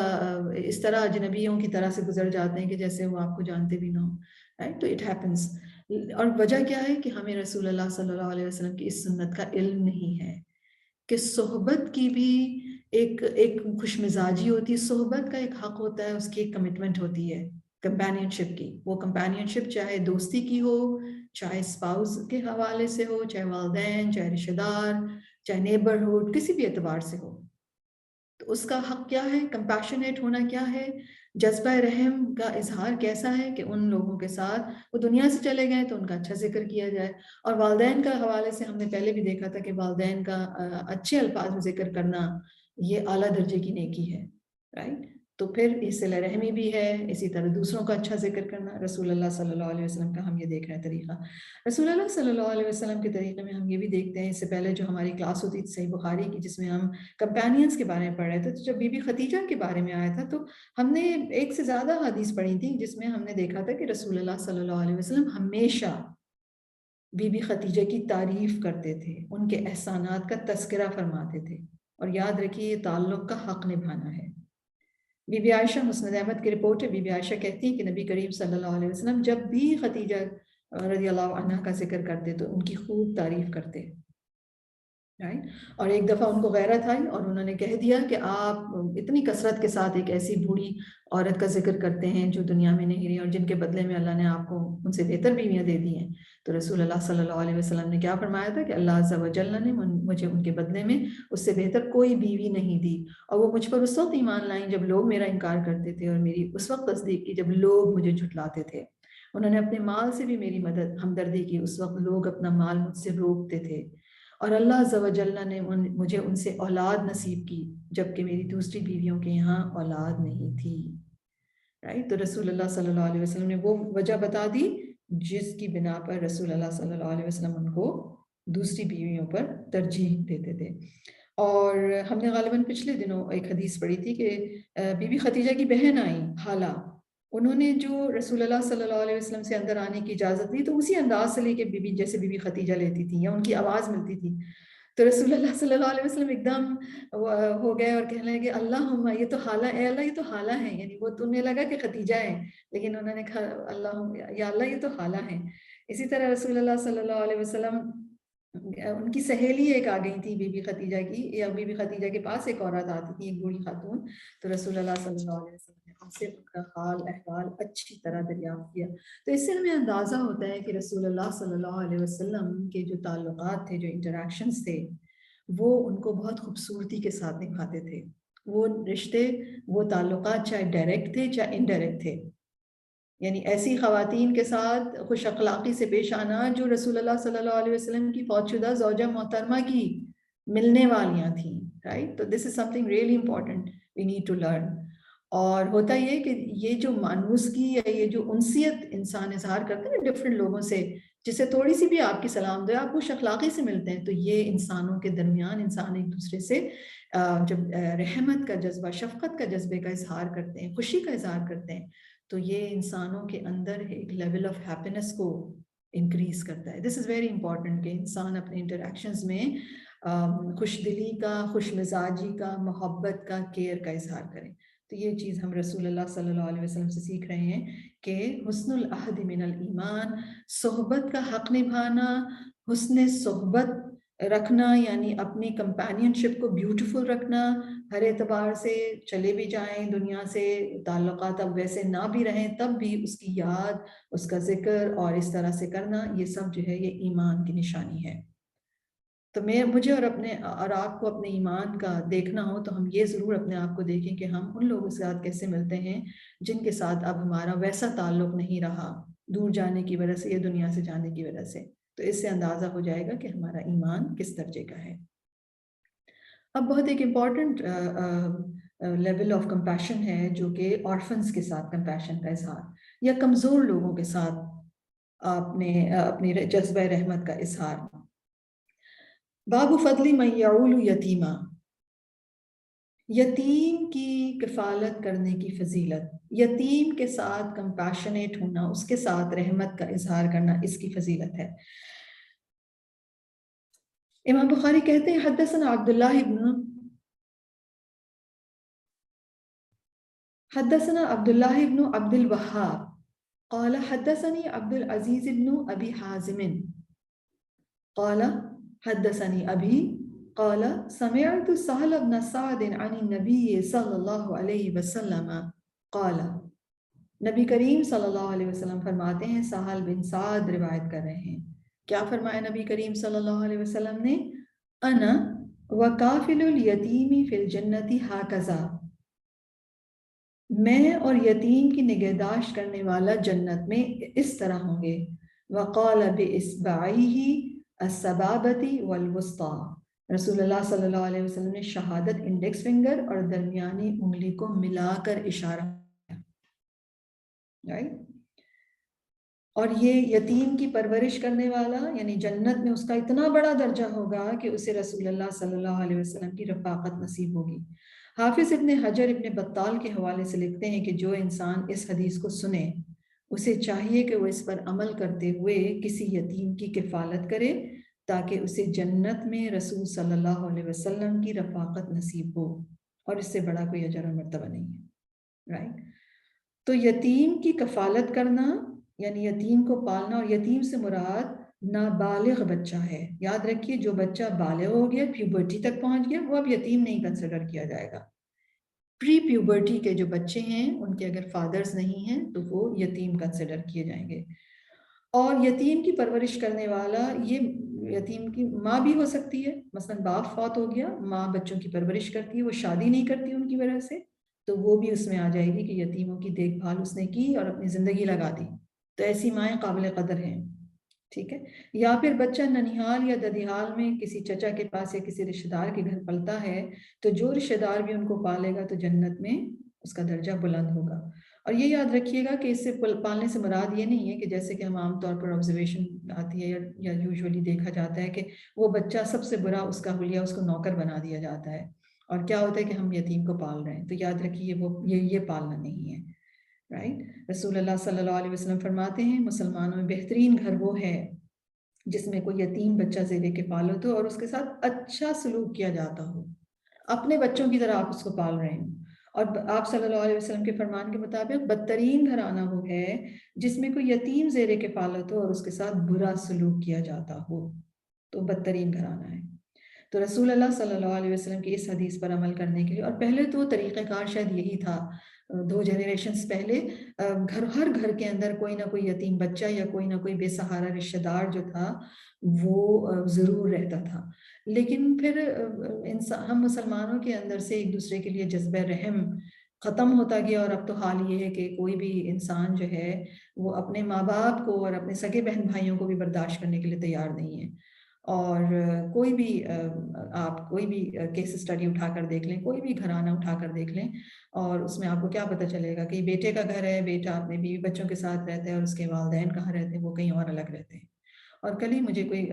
اس طرح اجنبیوں کی طرح سے گزر جاتے ہیں کہ جیسے وہ آپ کو جانتے بھی نہ ہوں، رائٹ. تو اٹ ہیپنس. اور وجہ کیا ہے کہ ہمیں رسول اللہ صلی اللہ علیہ وسلم کی اس سنت کا علم نہیں ہے کہ صحبت کی بھی ایک خوش مزاجی ہوتی ہے، صحبت کا ایک حق ہوتا ہے، اس کی ایک کمٹمنٹ ہوتی ہے. کمپینین شپ کی. وہ کمپینین شپ چاہے دوستی کی ہو، چاہے اسپاؤس کے حوالے سے ہو، چاہے والدین، چاہے رشتہ دار، چاہے نیبرہڈ، کسی بھی اعتبار سے ہو. تو اس کا حق کیا ہے؟ کمپیشنیٹ ہونا کیا ہے؟ جذبہ رحم کا اظہار کیسا ہے کہ ان لوگوں کے ساتھ وہ دنیا سے چلے گئے تو ان کا اچھا ذکر کیا جائے. اور والدین کا حوالے سے ہم نے پہلے بھی دیکھا تھا کہ والدین کا اچھے الفاظ میں ذکر کرنا یہ اعلیٰ درجے کی نیکی ہے، رائٹ. تو پھر اس صلہ رحمی بھی ہے، اسی طرح دوسروں کا اچھا ذکر کرنا. رسول اللہ صلی اللہ علیہ وسلم کا ہم یہ دیکھ رہے ہیں طریقہ. رسول اللہ صلی اللہ علیہ وسلم کے طریقے میں ہم یہ بھی دیکھتے ہیں، اس سے پہلے جو ہماری کلاس ہوتی تھی صحیح بخاری کی جس میں ہم کمپینینز کے بارے میں پڑھ رہے تھے، تو جب بی بی خدیجہ کے بارے میں آیا تھا تو ہم نے ایک سے زیادہ حدیث پڑھی تھی جس میں ہم نے دیکھا تھا کہ رسول اللہ صلی اللہ علیہ وسلم ہمیشہ بی بی خدیجہ کی تعریف کرتے تھے، ان کے احسانات کا تذکرہ فرماتے تھے. اور یاد رکھیے یہ تعلق کا حق نبھانا ہے. بی بی عائشہ مسند احمد کی رپورٹ ہے، بی بی عائشہ کہتی ہیں کہ نبی کریم صلی اللہ علیہ وسلم جب بھی خدیجہ رضی اللہ عنہا کا ذکر کرتے تو ان کی خوب تعریف کرتے. اور ایک دفعہ ان کو غیرت آئی اور انہوں نے کہہ دیا کہ آپ اتنی کثرت کے ساتھ ایک ایسی بوڑھی عورت کا ذکر کرتے ہیں جو دنیا میں نہیں رہی اور جن کے بدلے میں اللہ نے آپ کو ان سے بہتر بیویاں دے دی ہیں. تو رسول اللہ صلی اللہ علیہ وسلم نے کیا فرمایا تھا کہ اللہ عز و جل نے مجھے ان کے بدلے میں اس سے بہتر کوئی بیوی نہیں دی، اور وہ مجھ پر اس وقت ایمان لائیں جب لوگ میرا انکار کرتے تھے اور میری اس وقت تصدیق کی جب لوگ مجھے جھٹلاتے تھے. انہوں نے اپنے مال سے بھی میری مدد ہمدردی کی اس وقت لوگ اپنا مال مجھ سے روکتے تھے. اور اللہ عز و جل نے مجھے ان سے اولاد نصیب کی جبکہ میری دوسری بیویوں کے یہاں اولاد نہیں تھی. رائٹ. تو رسول اللہ صلی اللہ علیہ وسلم نے وہ وجہ بتا دی جس کی بنا پر رسول اللہ صلی اللہ علیہ وسلم ان کو دوسری بیویوں پر ترجیح دیتے تھے. اور ہم نے غالباً پچھلے دنوں ایک حدیث پڑھی تھی کہ بی بی خدیجہ کی بہن آئی حالہ، انہوں نے جو رسول اللہ صلی اللہ علیہ وسلم سے اندر آنے کی اجازت دی تو اسی انداز سے لے کے بی بی جیسے بی بی خدیجہ لیتی تھی یا ان کی آواز ملتی تھی. تو رسول اللہ صلی اللہ علیہ وسلم ایک دم ہو گئے اور کہنے لگے اللہم یہ تو حالہ، اے اللہ یہ تو حالہ ہیں، یعنی وہ تمہیں لگا کہ خدیجہ ہے لیکن انہوں نے کہا اللہم یا اللہ یہ تو حالہ ہیں. اسی طرح رسول اللہ صلی اللہ علیہ وسلم ان کی سہیلی ایک آ گئی تھی بی بی خدیجہ کی، یا بی بی خدیجہ کے پاس ایک عورت آتی تھی ایک بوڑھی خاتون، تو رسول اللہ صلی اللہ علیہ وسلم نے ان سے ان کا حال احوال اچھی طرح دریافت کیا. تو اس سے ہمیں اندازہ ہوتا ہے کہ رسول اللہ صلی اللہ علیہ وسلم کے جو تعلقات تھے، جو انٹریکشنز تھے، وہ ان کو بہت خوبصورتی کے ساتھ نبھاتے تھے. وہ رشتے، وہ تعلقات چاہے ڈائریکٹ تھے چاہے انڈائریکٹ تھے، یعنی ایسی خواتین کے ساتھ خوش اخلاقی سے پیش آنا جو رسول اللہ صلی اللہ علیہ وسلم کی فوت شدہ زوجہ محترمہ کی ملنے والیاں تھیں. رائٹ. تو this is something really important we need to learn. اور ہوتا یہ کہ یہ جو مانوسگی یا یہ جو انسیت انسان اظہار کرتے ہیں ڈفرینٹ لوگوں سے، جس سے تھوڑی سی بھی آپ کی سلام دعا آپ خوش اخلاقی سے ملتے ہیں، تو یہ انسانوں کے درمیان انسان ایک دوسرے سے جب رحمت کا جذبہ، شفقت کا جذبے کا اظہار کرتے ہیں، خوشی کا اظہار کرتے ہیں، تو یہ انسانوں کے اندر ایک لیول آف ہیپینس کو انکریز کرتا ہے. دس از ویری امپورٹنٹ کہ انسان اپنے انٹریکشنز میں خوش دلی کا، خوش مزاجی کا، محبت کا، کیئر کا اظہار کریں. تو یہ چیز ہم رسول اللہ صلی اللہ علیہ وسلم سے سیکھ رہے ہیں کہ حسن العہد من الایمان، صحبت کا حق نبھانا، حسن صحبت رکھنا یعنی اپنی کمپینین شپ کو بیوٹیفل رکھنا، ہر اعتبار سے چلے بھی جائیں دنیا سے، تعلقات اب ویسے نہ بھی رہیں تب بھی اس کی یاد، اس کا ذکر اور اس طرح سے کرنا، یہ سب جو ہے یہ ایمان کی نشانی ہے. تو مجھے اور آپ کو اپنے ایمان کا دیکھنا ہو تو ہم یہ ضرور اپنے آپ کو دیکھیں کہ ہم ان لوگوں کے ساتھ کیسے ملتے ہیں جن کے ساتھ اب ہمارا ویسا تعلق نہیں رہا دور جانے کی وجہ سے یا دنیا سے جانے کی وجہ سے. تو اس سے اندازہ ہو جائے گا کہ ہمارا ایمان کس درجے کا ہے. اب بہت ایک امپورٹنٹ لیول آف کمپیشن ہے جو کہ آرفنز کے ساتھ کمپیشن کا اظہار یا کمزور لوگوں کے ساتھ اپنے جذبہ رحمت کا اظہار. باب فضل من یعول یتیما، یتیم کی کفالت کرنے کی فضیلت، یتیم کے ساتھ کمپیشنیٹ ہونا، اس کے ساتھ رحمت کا اظہار کرنا، اس کی فضیلت ہے. امام بخاری کہتے ہیں حدثنا عبداللہ ابن عبد الوهاب قال حدثني عبد العزيز بن ابي حازم قال حدثني ابي قال سمعت سهل بن سعد عن النبي صلى الله عليه وسلم قال نبی کریم صلی اللہ علیہ وسلم فرماتے ہیں، سہل بن سعد روایت کر رہے ہیں، کیا فرمایا نبی کریم صلی اللہ علیہ وسلم نے؟ انا وکافل الیتیم فی الجنت ہاکذا، میں اور یتیم کی نگہداشت کرنے والا جنت میں اس طرح ہوں گے۔ وقال باصبعیہ السبابۃ والوسطی، رسول اللہ صلی اللہ علیہ وسلم نے شہادت انڈیکس فنگر اور درمیانی انگلی کو ملا کر اشارہ کیا، رائٹ؟ اور یہ یتیم کی پرورش کرنے والا، یعنی جنت میں اس کا اتنا بڑا درجہ ہوگا کہ اسے رسول اللہ صلی اللہ علیہ وسلم کی رفاقت نصیب ہوگی۔ حافظ ابن حجر ابن بطال کے حوالے سے لکھتے ہیں کہ جو انسان اس حدیث کو سنے اسے چاہیے کہ وہ اس پر عمل کرتے ہوئے کسی یتیم کی کفالت کرے تاکہ اسے جنت میں رسول صلی اللہ علیہ وسلم کی رفاقت نصیب ہو، اور اس سے بڑا کوئی اجر و مرتبہ نہیں ہے، رائٹ؟ تو یتیم کی کفالت کرنا یعنی یتیم کو پالنا، اور یتیم سے مراد نابالغ بچہ ہے۔ یاد رکھیے جو بچہ بالغ ہو گیا، پیوبرٹی تک پہنچ گیا، وہ اب یتیم نہیں کنسیڈر کیا جائے گا۔ پری پیوبرٹی کے جو بچے ہیں ان کے اگر فادرز نہیں ہیں تو وہ یتیم کنسیڈر کیے جائیں گے۔ اور یتیم کی پرورش کرنے والا، یہ یتیم کی ماں بھی ہو سکتی ہے، مثلا باپ فوت ہو گیا، ماں بچوں کی پرورش کرتی ہے، وہ شادی نہیں کرتی ان کی وجہ سے، تو وہ بھی اس میں آ جائے گی کہ یتیموں کی دیکھ بھال اس نے کی اور اپنی زندگی لگا دی، تو ایسی مائیں قابل قدر ہیں، ٹھیک ہے؟ یا پھر بچہ ننیحال یا ددیحال میں کسی چچا کے پاس یا کسی رشتہ دار کے گھر پلتا ہے، تو جو رشتہ دار بھی ان کو پالے گا تو جنت میں اس کا درجہ بلند ہوگا۔ اور یہ یاد رکھیے گا کہ اس سے پالنے سے مراد یہ نہیں ہے کہ جیسے کہ ہم عام طور پر آبزرویشن آتی ہے یا یوزولی دیکھا جاتا ہے کہ وہ بچہ سب سے برا اس کا حلیہ اس کو نوکر بنا دیا جاتا ہے، اور کیا ہوتا ہے کہ ہم یتیم کو پال رہے ہیں، تو یاد رکھیے وہ یہ پالنا نہیں ہے، رائٹ؟ رسول اللہ صلی اللہ علیہ وسلم فرماتے ہیں مسلمانوں میں بہترین گھر وہ ہے جس میں کوئی یتیم بچہ زیر کفالت ہو اور اس کے ساتھ اچھا سلوک کیا جاتا ہو، اپنے بچوں کی طرح آپ اس کو پال رہے ہیں۔ اور آپ صلی اللہ علیہ وسلم کے فرمان کے مطابق بدترین گھرانہ وہ ہے جس میں کوئی یتیم زیر کفالت ہو اور اس کے ساتھ برا سلوک کیا جاتا ہو، تو بدترین گھرانہ ہے۔ تو رسول اللہ صلی اللہ علیہ وسلم کی اس حدیث پر عمل کرنے کے لیے، اور پہلے تو طریقہ کار شاید یہی تھا، 2 جنریشنز پہلے ہر گھر کے اندر کوئی نہ کوئی یتیم بچہ یا کوئی نہ کوئی بے سہارا رشتہ دار جو تھا وہ ضرور رہتا تھا، لیکن پھر ہم مسلمانوں کے اندر سے ایک دوسرے کے لیے جذبہ رحم ختم ہوتا گیا، اور اب تو حال یہ ہے کہ کوئی بھی انسان جو ہے وہ اپنے ماں باپ کو اور اپنے سگے بہن بھائیوں کو بھی برداشت کرنے کے لیے تیار نہیں ہے۔ اور کوئی بھی آپ کوئی بھی کیس اسٹڈی اٹھا کر دیکھ لیں، کوئی بھی گھرانہ اٹھا کر دیکھ لیں، اور اس میں آپ کو کیا پتہ چلے گا کہ بیٹے کا گھر ہے، بیٹا اپنے بیوی بچوں کے ساتھ رہتا ہے اور اس کے والدین کہاں رہتے ہیں، وہ کہیں اور الگ رہتے ہیں۔ اور کل ہی مجھے کوئی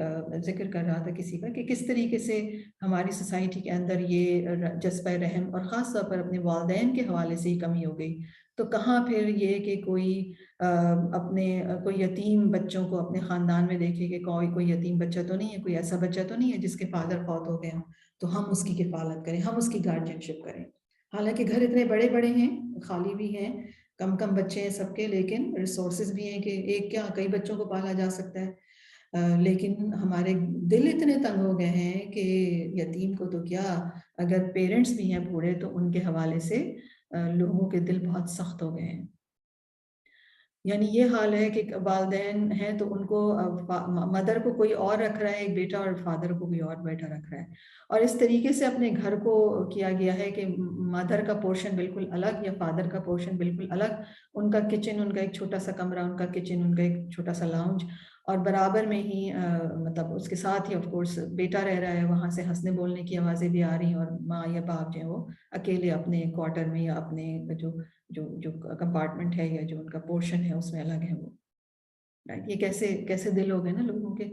ذکر کر رہا تھا کسی کا کہ کس طریقے سے ہماری سوسائٹی کے اندر یہ جذبہ رحم اور خاص طور پر اپنے والدین کے حوالے سے ہی کمی ہو گئی، تو کہاں پھر یہ کہ کوئی اپنے کوئی یتیم بچوں کو اپنے خاندان میں دیکھے کہ کوئی یتیم بچہ تو نہیں ہے، کوئی ایسا بچہ تو نہیں ہے جس کے فادر فوت ہو گئے ہوں، تو ہم اس کی کفالت کریں، ہم اس کی گارڈین شپ کریں۔ حالانکہ گھر اتنے بڑے بڑے ہیں، خالی بھی ہیں، کم بچے ہیں سب کے، لیکن ریسورسز بھی ہیں کہ ایک کیا کئی بچوں کو پالا جا سکتا ہے، لیکن ہمارے دل اتنے تنگ ہو گئے ہیں کہ یتیم کو تو کیا، اگر پیرنٹس بھی ہیں بوڑھے تو ان کے حوالے سے لوگوں کے دل بہت سخت ہو گئے ہیں۔ یعنی یہ حال ہے کہ والدین ہیں تو ان کو مدر کو کوئی اور رکھ رہا ہے ایک بیٹا، اور فادر کو کوئی اور بیٹا رکھ رہا ہے، اور اس طریقے سے اپنے گھر کو کیا گیا ہے کہ مدر کا پورشن بالکل الگ یا فادر کا پورشن بالکل الگ، ان کا کچن ان کا ایک چھوٹا سا کمرہ، ان کا کچن ان کا ایک چھوٹا سا لاؤنج، اور برابر میں ہی مطلب اس کے ساتھ ہی آف کورس بیٹا رہ رہا ہے، وہاں سے ہنسنے بولنے کی آوازیں بھی آ رہی ہیں، اور ماں یا باپ جو ہیں وہ اکیلے اپنے کوارٹر میں یا اپنے جو کمپارٹمنٹ ہے یا جو ان کا پورشن ہے اس میں الگ ہے وہ، رائٹ؟ یہ کیسے دل ہو گئے نا لوگوں کے،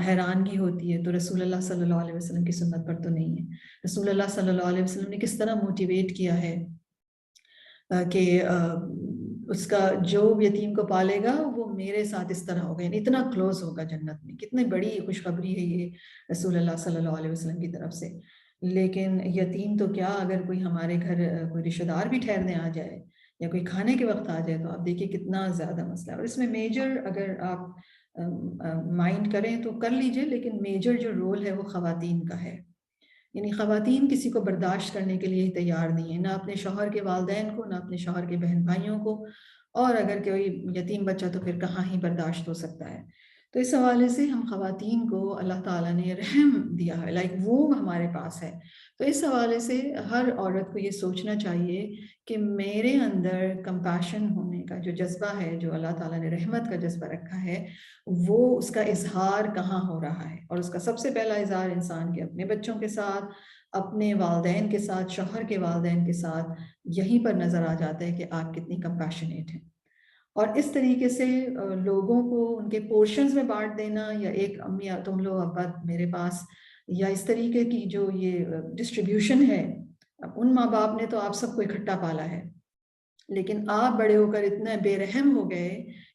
حیرانگی ہوتی ہے۔ تو رسول اللہ صلی اللہ علیہ وسلم کی سنت پر تو نہیں ہے۔ رسول اللہ صلی اللہ علیہ وسلم نے کس طرح موٹیویٹ کیا ہے کہ اس کا جو یتیم کو پالے گا وہ میرے ساتھ اس طرح ہوگا، یعنی اتنا کلوز ہوگا جنت میں، کتنی بڑی خوشخبری ہے یہ رسول اللہ صلی اللہ علیہ وسلم کی طرف سے۔ لیکن یتیم تو کیا، اگر کوئی ہمارے گھر کوئی رشتہ دار بھی ٹھہرنے آ جائے یا کوئی کھانے کے وقت آ جائے تو آپ دیکھیے کتنا زیادہ مسئلہ ہے، اور اس میں میجر اگر آپ مائنڈ کریں تو کر لیجئے، لیکن میجر جو رول ہے وہ خواتین کا ہے، یعنی خواتین کسی کو برداشت کرنے کے لیے تیار نہیں ہے، نہ اپنے شوہر کے والدین کو، نہ اپنے شوہر کے بہن بھائیوں کو، اور اگر کوئی یتیم بچہ تو پھر کہاں ہی برداشت ہو سکتا ہے۔ تو اس حوالے سے ہم خواتین کو اللہ تعالیٰ نے رحم دیا ہے، لائک وہ ہمارے پاس ہے۔ تو اس حوالے سے ہر عورت کو یہ سوچنا چاہیے کہ میرے اندر کمپیشن ہونے کا جو جذبہ ہے، جو اللہ تعالیٰ نے رحمت کا جذبہ رکھا ہے، وہ اس کا اظہار کہاں ہو رہا ہے۔ اور اس کا سب سے پہلا اظہار انسان کے اپنے بچوں کے ساتھ، اپنے والدین کے ساتھ، شوہر کے والدین کے ساتھ یہیں پر نظر آ جاتا ہے کہ آپ کتنی کمپیشنیٹ ہیں۔ اور اس طریقے سے لوگوں کو ان کے پورشنز میں بانٹ دینا، یا ایک امی تم لو ابا میرے پاس، یا اس طریقے کی جو یہ ڈسٹریبیوشن ہے، ان ماں باپ نے تو آپ سب کو اکٹھا پالا ہے، لیکن آپ بڑے ہو کر اتنے بے رحم ہو گئے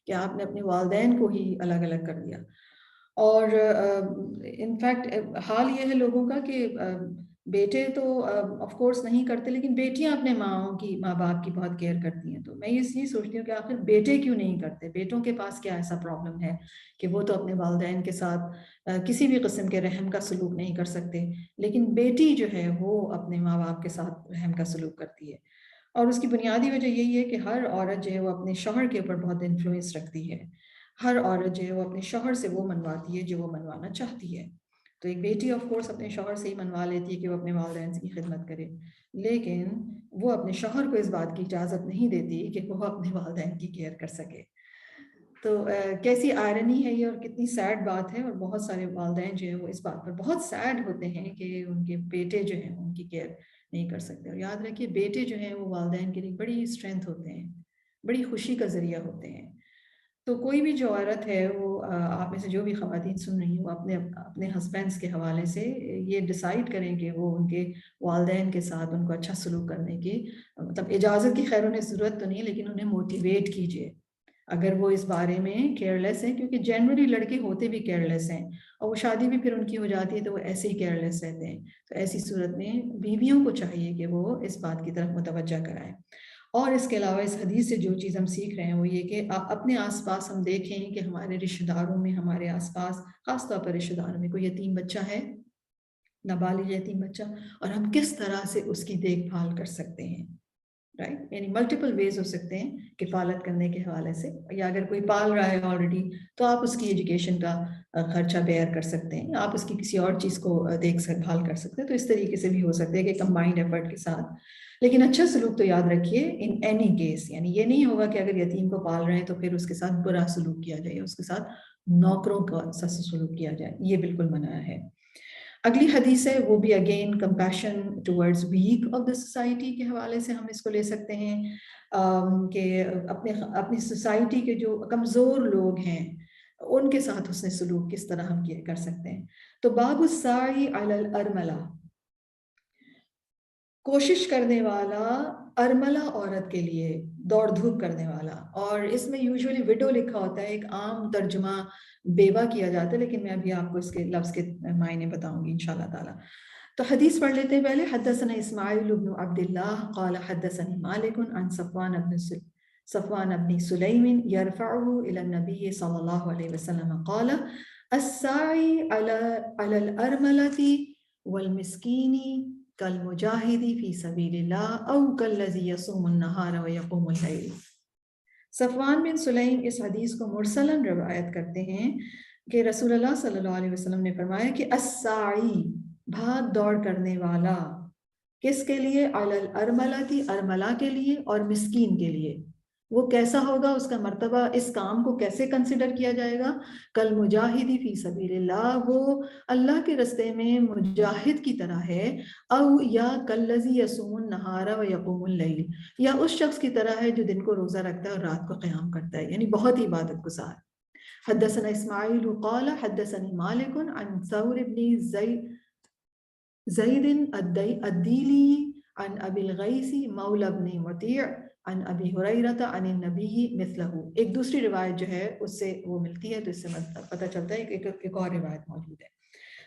کہ آپ نے اپنے والدین کو ہی الگ الگ کر دیا۔ اور انفیکٹ حال یہ ہے لوگوں کا کہ بیٹے تو آف کورس نہیں کرتے، لیکن بیٹیاں اپنے ماں باپ کی بہت کیئر کرتی ہیں۔ تو میں یہ سوچتی ہوں کہ آخر بیٹے کیوں نہیں کرتے؟ بیٹوں کے پاس کیا ایسا پرابلم ہے کہ وہ تو اپنے والدین کے ساتھ کسی بھی قسم کے رحم کا سلوک نہیں کر سکتے، لیکن بیٹی جو ہے وہ اپنے ماں باپ کے ساتھ رحم کا سلوک کرتی ہے۔ اور اس کی بنیادی وجہ یہی ہے کہ ہر عورت جو ہے وہ اپنے شوہر کے اوپر بہت انفلوئنس رکھتی ہے۔ ہر عورت جو ہے وہ اپنے شوہر سے وہ منواتی ہے جو وہ منوانا چاہتی ہے۔ تو ایک بیٹی آف کورس اپنے شوہر سے ہی منوا لیتی ہے کہ وہ اپنے والدین کی خدمت کرے، لیکن وہ اپنے شوہر کو اس بات کی اجازت نہیں دیتی کہ وہ اپنے والدین کی کیئر کر سکے۔ تو کیسی آئرنی ہے یہ، اور کتنی سیڈ بات ہے۔ اور بہت سارے والدین جو ہیں وہ اس بات پر بہت سیڈ ہوتے ہیں کہ ان کے بیٹے جو ہیں ان کی کیئر نہیں کر سکتے۔ اور یاد رکھیے بیٹے جو ہیں وہ والدین کے لیے بڑی اسٹرینتھ ہوتے ہیں، بڑی خوشی کا ذریعہ ہوتے ہیں۔ تو کوئی بھی جو عورت ہے وہ آپ میں سے جو بھی خواتین سن رہی ہیں، وہ اپنے ہسبینڈس کے حوالے سے یہ ڈیسائیڈ کریں کہ وہ ان کے والدین کے ساتھ ان کو اچھا سلوک کرنے کی، مطلب اجازت کی خیر انہیں ضرورت تو نہیں، لیکن انہیں موٹیویٹ کیجیے اگر وہ اس بارے میں کیئرلیس ہیں، کیونکہ جنرلی لڑکے ہوتے بھی کیئرلیس ہیں، اور وہ شادی بھی پھر ان کی ہو جاتی ہے تو وہ ایسے ہی کیئرلیس رہتے ہیں۔ تو ایسی صورت میں بیویوں کو چاہیے کہ وہ اس بات کی طرف متوجہ کرائیں۔ اور اس کے علاوہ اس حدیث سے جو چیز ہم سیکھ رہے ہیں وہ یہ کہ اپنے آس پاس ہم دیکھیں کہ ہمارے رشتہ داروں میں، ہمارے آس پاس خاص طور پر رشتہ داروں میں کوئی یتیم بچہ ہے، نابالغ یتیم بچہ، اور ہم کس طرح سے اس کی دیکھ بھال کر سکتے ہیں، رائٹ؟ یعنی ملٹیپل ویز ہو سکتے ہیں کفالت کرنے کے حوالے سے، یا اگر کوئی پال رہا ہے آلریڈی تو آپ اس کی ایجوکیشن کا خرچہ بیئر کر سکتے ہیں، آپ اس کی کسی اور چیز کو دیکھ بھال کر سکتے ہیں۔ تو اس طریقے سے بھی ہو سکتا ہے کہ کمبائنڈ ایفرٹ کے ساتھ، لیکن اچھا سلوک تو یاد رکھیے ان اینی کیس، یعنی یہ نہیں ہوگا کہ اگر یتیم کو پال رہے ہیں تو پھر اس کے ساتھ برا سلوک کیا جائے، اس کے ساتھ نوکروں کا سلوک کیا جائے، یہ بالکل منع ہے۔ اگلی حدیث ہے وہ بھی again compassion towards weak of the society کے حوالے سے ہم اس کو لے سکتے ہیں، کہ اپنی سوسائٹی کے جو کمزور لوگ ہیں ان کے ساتھ حسن سلوک کس طرح ہم کر سکتے ہیں۔ تو باب السعی علی الارملہ، کوشش کرنے والا ارملہ عورت کے لیے، دوڑ دھوپ کرنے والا، اور اس میں یوزولی وڈو لکھا ہوتا ہے، ایک عام ترجمہ بیوہ کیا جاتا ہے، لیکن میں ابھی آپ کو اس کے لفظ کے معنی بتاؤں گی انشاءاللہ تعالی۔ تو حدیث پڑھ لیتے ہیں پہلے۔ حدثنا اسماعیل بن عبد اللہ قال حدثني مالک عن صفوان بن سلیم يرفعه الى النبي صلی اللہ علیہ وسلم قال السعی علی الارملة والمسکین کالمجاہد فی سبیل اللہ او کالذی یصوم النہار ویقوم اللیل۔ صفوان بن سلیم اس حدیث کو مرسلاً روایت کرتے ہیں کہ رسول اللہ صلی اللہ علیہ وسلم نے فرمایا کہ السعی، بھاگ دوڑ کرنے والا، کس کے لیے؟ علی الارملۃ، ارملہ کے لیے، اور مسکین کے لیے۔ وہ کیسا ہوگا، اس کا مرتبہ، اس کام کو کیسے کنسیڈر کیا جائے گا؟ کالمجاہد فی سبیل اللہ، وہ اللہ کے رستے میں مجاہد کی طرح ہے، او یا کالذی یصوم النہار ویقوم اللیل، یا اس شخص کی طرح ہے جو دن کو روزہ رکھتا ہے اور رات کو قیام کرتا ہے، یعنی بہت ہی عبادت گزار۔ حدثنا اسماعیل قال حدثني مالک عن ثور بن زید الدیلی عن ابی الغیث مولا بن مطیع عن ابی ہریرہ عن النبی مثلہ۔ ایک دوسری روایت جو ہے اس سے وہ ملتی ہے، تو اس سے پتہ چلتا ہے کہ ایک اور روایت موجود ہے۔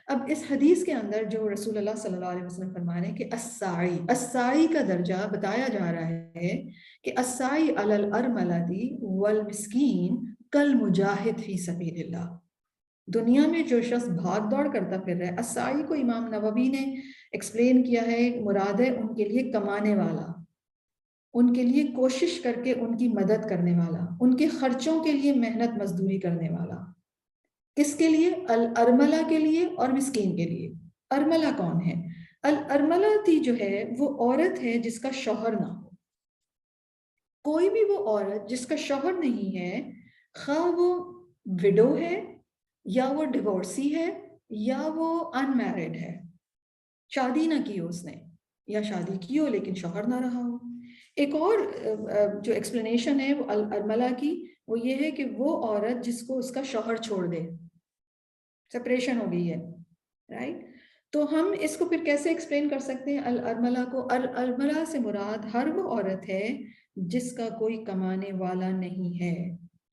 اب اس حدیث کے اندر جو رسول اللہ صلی اللہ علیہ وسلم فرما رہے ہیں کہ السعی کا درجہ بتایا جا رہا ہے کہ السعی علی الارملۃ والمسکین کالمجاہد فی سبیل اللہ۔ دنیا میں جو شخص بھاگ دوڑ کرتا پھر رہا ہے، السعی کو امام نووی نے ایکسپلین کیا ہے، مراد ہے ان کے لیے کمانے والا، ان کے لیے کوشش کر کے ان کی مدد کرنے والا، ان کے خرچوں کے لیے محنت مزدوری کرنے والا. کس کے لیے؟ الارملہ کے لیے اور مسکین کے لیے. ارملہ کون ہے؟ الارملہ تھی جو ہے وہ عورت ہے جس کا شوہر نہ ہو. کوئی بھی وہ عورت جس کا شوہر نہیں ہے، خواہ وہ وڈو ہے یا وہ ڈیورسی ہے یا وہ ان میرڈ ہے، شادی نہ کی ہو اس نے، یا شادی کی ہو لیکن شوہر نہ رہا ہو. ایک اور جو ایکسپلینیشن ہے وہ الارملہ کی، وہ یہ ہے کہ وہ عورت جس کو اس کا شوہر چھوڑ دے، سپریشن ہو گئی ہے، رائٹ. تو ہم اس کو پھر کیسے ایکسپلین کر سکتے ہیں الارملہ کو؟ الارملہ سے مراد ہر وہ عورت ہے جس کا کوئی کمانے والا نہیں ہے،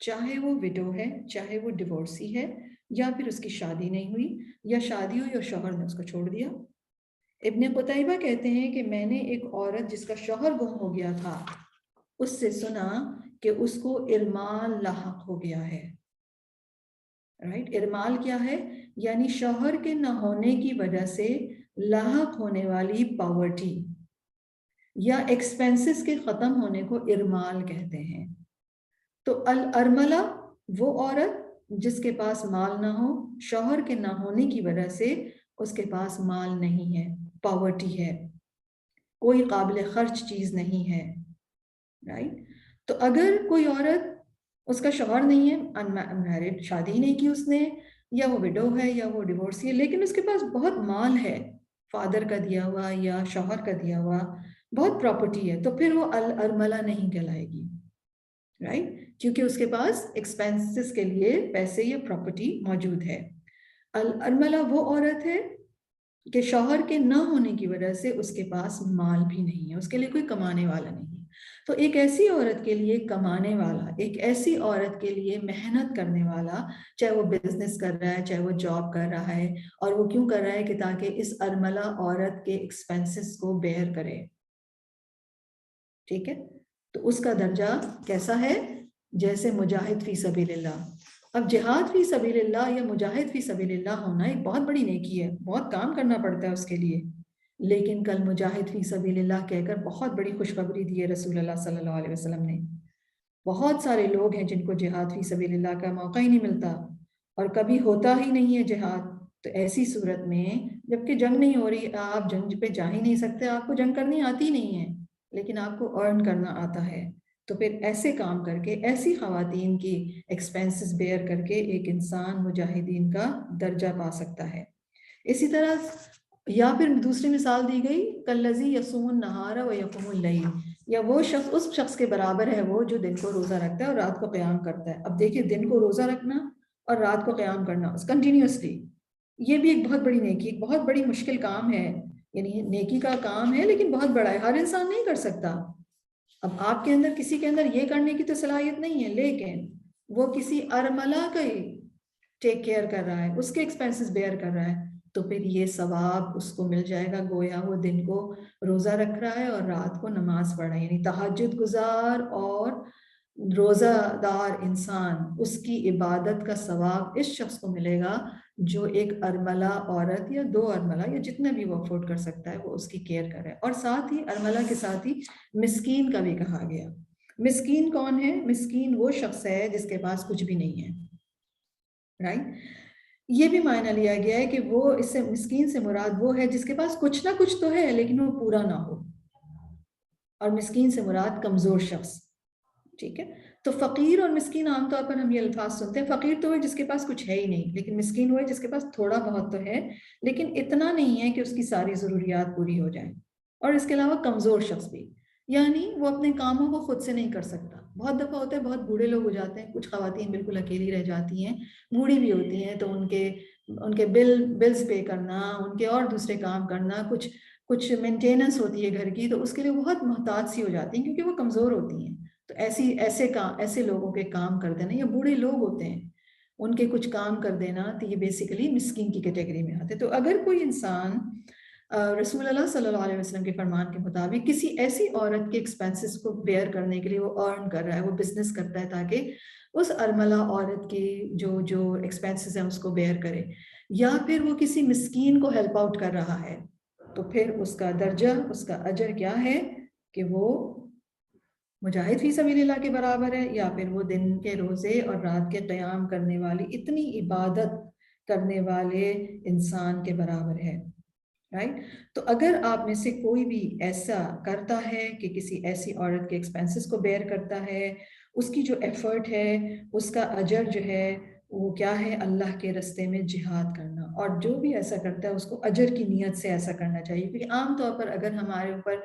چاہے وہ وڈو ہے، چاہے وہ ڈیورسی ہے، یا پھر اس کی شادی نہیں ہوئی، یا شادی ہوئی اور شوہر نے اس کو چھوڑ دیا. ابن قتیبہ کہتے ہیں کہ میں نے ایک عورت جس کا شوہر گم ہو گیا تھا اس سے سنا کہ اس کو ارمال لاحق ہو گیا ہے. رائٹ، ارمال کیا ہے؟ یعنی شوہر کے نہ ہونے کی وجہ سے لاحق ہونے والی پاورٹی یا ایکسپینسز کے ختم ہونے کو ارمال کہتے ہیں. تو الارملہ وہ عورت جس کے پاس مال نہ ہو، شوہر کے نہ ہونے کی وجہ سے اس کے پاس مال نہیں ہے، پاورٹی ہے، کوئی قابل خرچ چیز نہیں ہے، رائٹ. تو اگر کوئی عورت، اس کا شوہر نہیں ہے، انمیرڈ، شادی نہیں کی اس نے، یا وہ وڈو ہے یا وہ ڈیورسی ہے، لیکن اس کے پاس بہت مال ہے، فادر کا دیا ہوا یا شوہر کا دیا ہوا بہت پراپرٹی ہے، تو پھر وہ الارملہ نہیں کہلائے گی، رائٹ، کیونکہ اس کے پاس ایکسپینسز کے لیے پیسے یا پراپرٹی موجود ہے. الارملہ وہ عورت ہے کہ شوہر کے نہ ہونے کی وجہ سے اس کے پاس مال بھی نہیں ہے، اس کے لیے کوئی کمانے والا نہیں ہے. تو ایک ایسی عورت کے لیے کمانے والا، ایک ایسی عورت کے لیے محنت کرنے والا، چاہے وہ بزنس کر رہا ہے، چاہے وہ جاب کر رہا ہے، اور وہ کیوں کر رہا ہے کہ تاکہ اس ارملہ عورت کے ایکسپینسز کو بیئر کرے، ٹھیک ہے. تو اس کا درجہ کیسا ہے؟ جیسے مجاہد فی سبیل اللہ. اب جہاد فی سبیل اللہ یا مجاہد فی سبیل اللہ ہونا ایک بہت بڑی نیکی ہے، بہت کام کرنا پڑتا ہے اس کے لیے، لیکن کل مجاہد فی سبیل اللہ کہہ کر بہت بڑی خوشخبری دی ہے رسول اللہ صلی اللہ علیہ وسلم نے. بہت سارے لوگ ہیں جن کو جہاد فی سبیل اللہ کا موقع ہی نہیں ملتا اور کبھی ہوتا ہی نہیں ہے جہاد. تو ایسی صورت میں جبکہ جنگ نہیں ہو رہی، آپ جنگ پہ جا ہی نہیں سکتے، آپ کو جنگ کرنی آتی نہیں ہے، لیکن آپ کو ارن کرنا آتا ہے، تو پھر ایسے کام کر کے، ایسی خواتین کی ایکسپینسز بیئر کر کے ایک انسان مجاہدین کا درجہ پا سکتا ہے. اسی طرح یا پھر دوسری مثال دی گئی، کالذی یصوم النہار و یقوم اللیل، یا وہ شخص اس شخص کے برابر ہے وہ جو دن کو روزہ رکھتا ہے اور رات کو قیام کرتا ہے. اب دیکھیے، دن کو روزہ رکھنا اور رات کو قیام کرنا کنٹینیوسلی، یہ بھی ایک بہت بڑی نیکی، ایک بہت بڑی مشکل کام ہے، یعنی نیکی کا کام ہے لیکن بہت بڑا ہے، ہر انسان نہیں کر سکتا. اب آپ کے اندر، کسی کے اندر یہ کرنے کی تو صلاحیت نہیں ہے، لیکن وہ کسی ارملہ کا ہی ٹیک کیئر کر رہا ہے، اس کے ایکسپینسز بیئر کر رہا ہے، تو پھر یہ ثواب اس کو مل جائے گا گویا وہ دن کو روزہ رکھ رہا ہے اور رات کو نماز پڑھ رہا ہے. یعنی تہجد گزار اور روزہ دار انسان، اس کی عبادت کا ثواب اس شخص کو ملے گا جو ایک ارملہ عورت یا دو ارملہ یا جتنا بھی وہ افورڈ کر سکتا ہے وہ اس کی کیئر کرے. اور ساتھ ہی ارملہ کے ساتھ ہی مسکین کا بھی کہا گیا. مسکین کون ہے؟ مسکین وہ شخص ہے جس کے پاس کچھ بھی نہیں ہے، رائٹ. یہ بھی معنی لیا گیا ہے کہ وہ، اس سے مسکین سے مراد وہ ہے جس کے پاس کچھ نہ کچھ تو ہے لیکن وہ پورا نہ ہو، اور مسکین سے مراد کمزور شخص، ٹھیک ہے. تو فقیر اور مسکین عام طور پر ہم یہ الفاظ سنتے ہیں، فقیر تو ہے جس کے پاس کچھ ہے ہی نہیں، لیکن مسکین وہ ہے جس کے پاس تھوڑا بہت تو ہے لیکن اتنا نہیں ہے کہ اس کی ساری ضروریات پوری ہو جائیں. اور اس کے علاوہ کمزور شخص بھی، یعنی وہ اپنے کاموں کو خود سے نہیں کر سکتا. بہت دفعہ ہوتا ہے، بہت بوڑھے لوگ ہو جاتے ہیں، کچھ خواتین بالکل اکیلی رہ جاتی ہیں، بوڑھی بھی ہوتی ہیں، تو ان کے بلز پے کرنا، ان کے اور دوسرے کام کرنا، کچھ مینٹیننس ہوتی ہے گھر کی، تو اس کے لیے بہت محتاج سی ہو جاتی ہیں کیونکہ وہ کمزور ہوتی ہیں. تو ایسے لوگوں کے کام کر دینا، یا بوڑھے لوگ ہوتے ہیں ان کے کچھ کام کر دینا، تو یہ بیسیکلی مسکین کی کیٹیگری میں آتے. تو اگر کوئی انسان رسول اللہ صلی اللہ علیہ وسلم کے فرمان کے مطابق کسی ایسی عورت کے ایکسپینسز کو بیئر کرنے کے لیے وہ ارن کر رہا ہے، وہ بزنس کرتا ہے تاکہ اس ارملہ عورت کی جو ایکسپینسز ہیں اس کو بیئر کرے، یا پھر وہ کسی مسکین کو ہیلپ آؤٹ کر رہا ہے، تو پھر اس کا درجہ، اس کا اجر کیا ہے کہ وہ مجاہد فی سبیل اللہ کے برابر ہے، یا پھر وہ دن کے روزے اور رات کے قیام کرنے والی اتنی عبادت کرنے والے انسان کے برابر ہے، رائٹ؟ تو اگر آپ میں سے کوئی بھی ایسا کرتا ہے کہ کسی ایسی عورت کے ایکسپینسز کو بیئر کرتا ہے، اس کی جو ایفرٹ ہے اس کا اجر جو ہے وہ کیا ہے؟ اللہ کے راستے میں جہاد کرنا. اور جو بھی ایسا کرتا ہے اس کو اجر کی نیت سے ایسا کرنا چاہیے، کیونکہ عام طور پر اگر ہمارے اوپر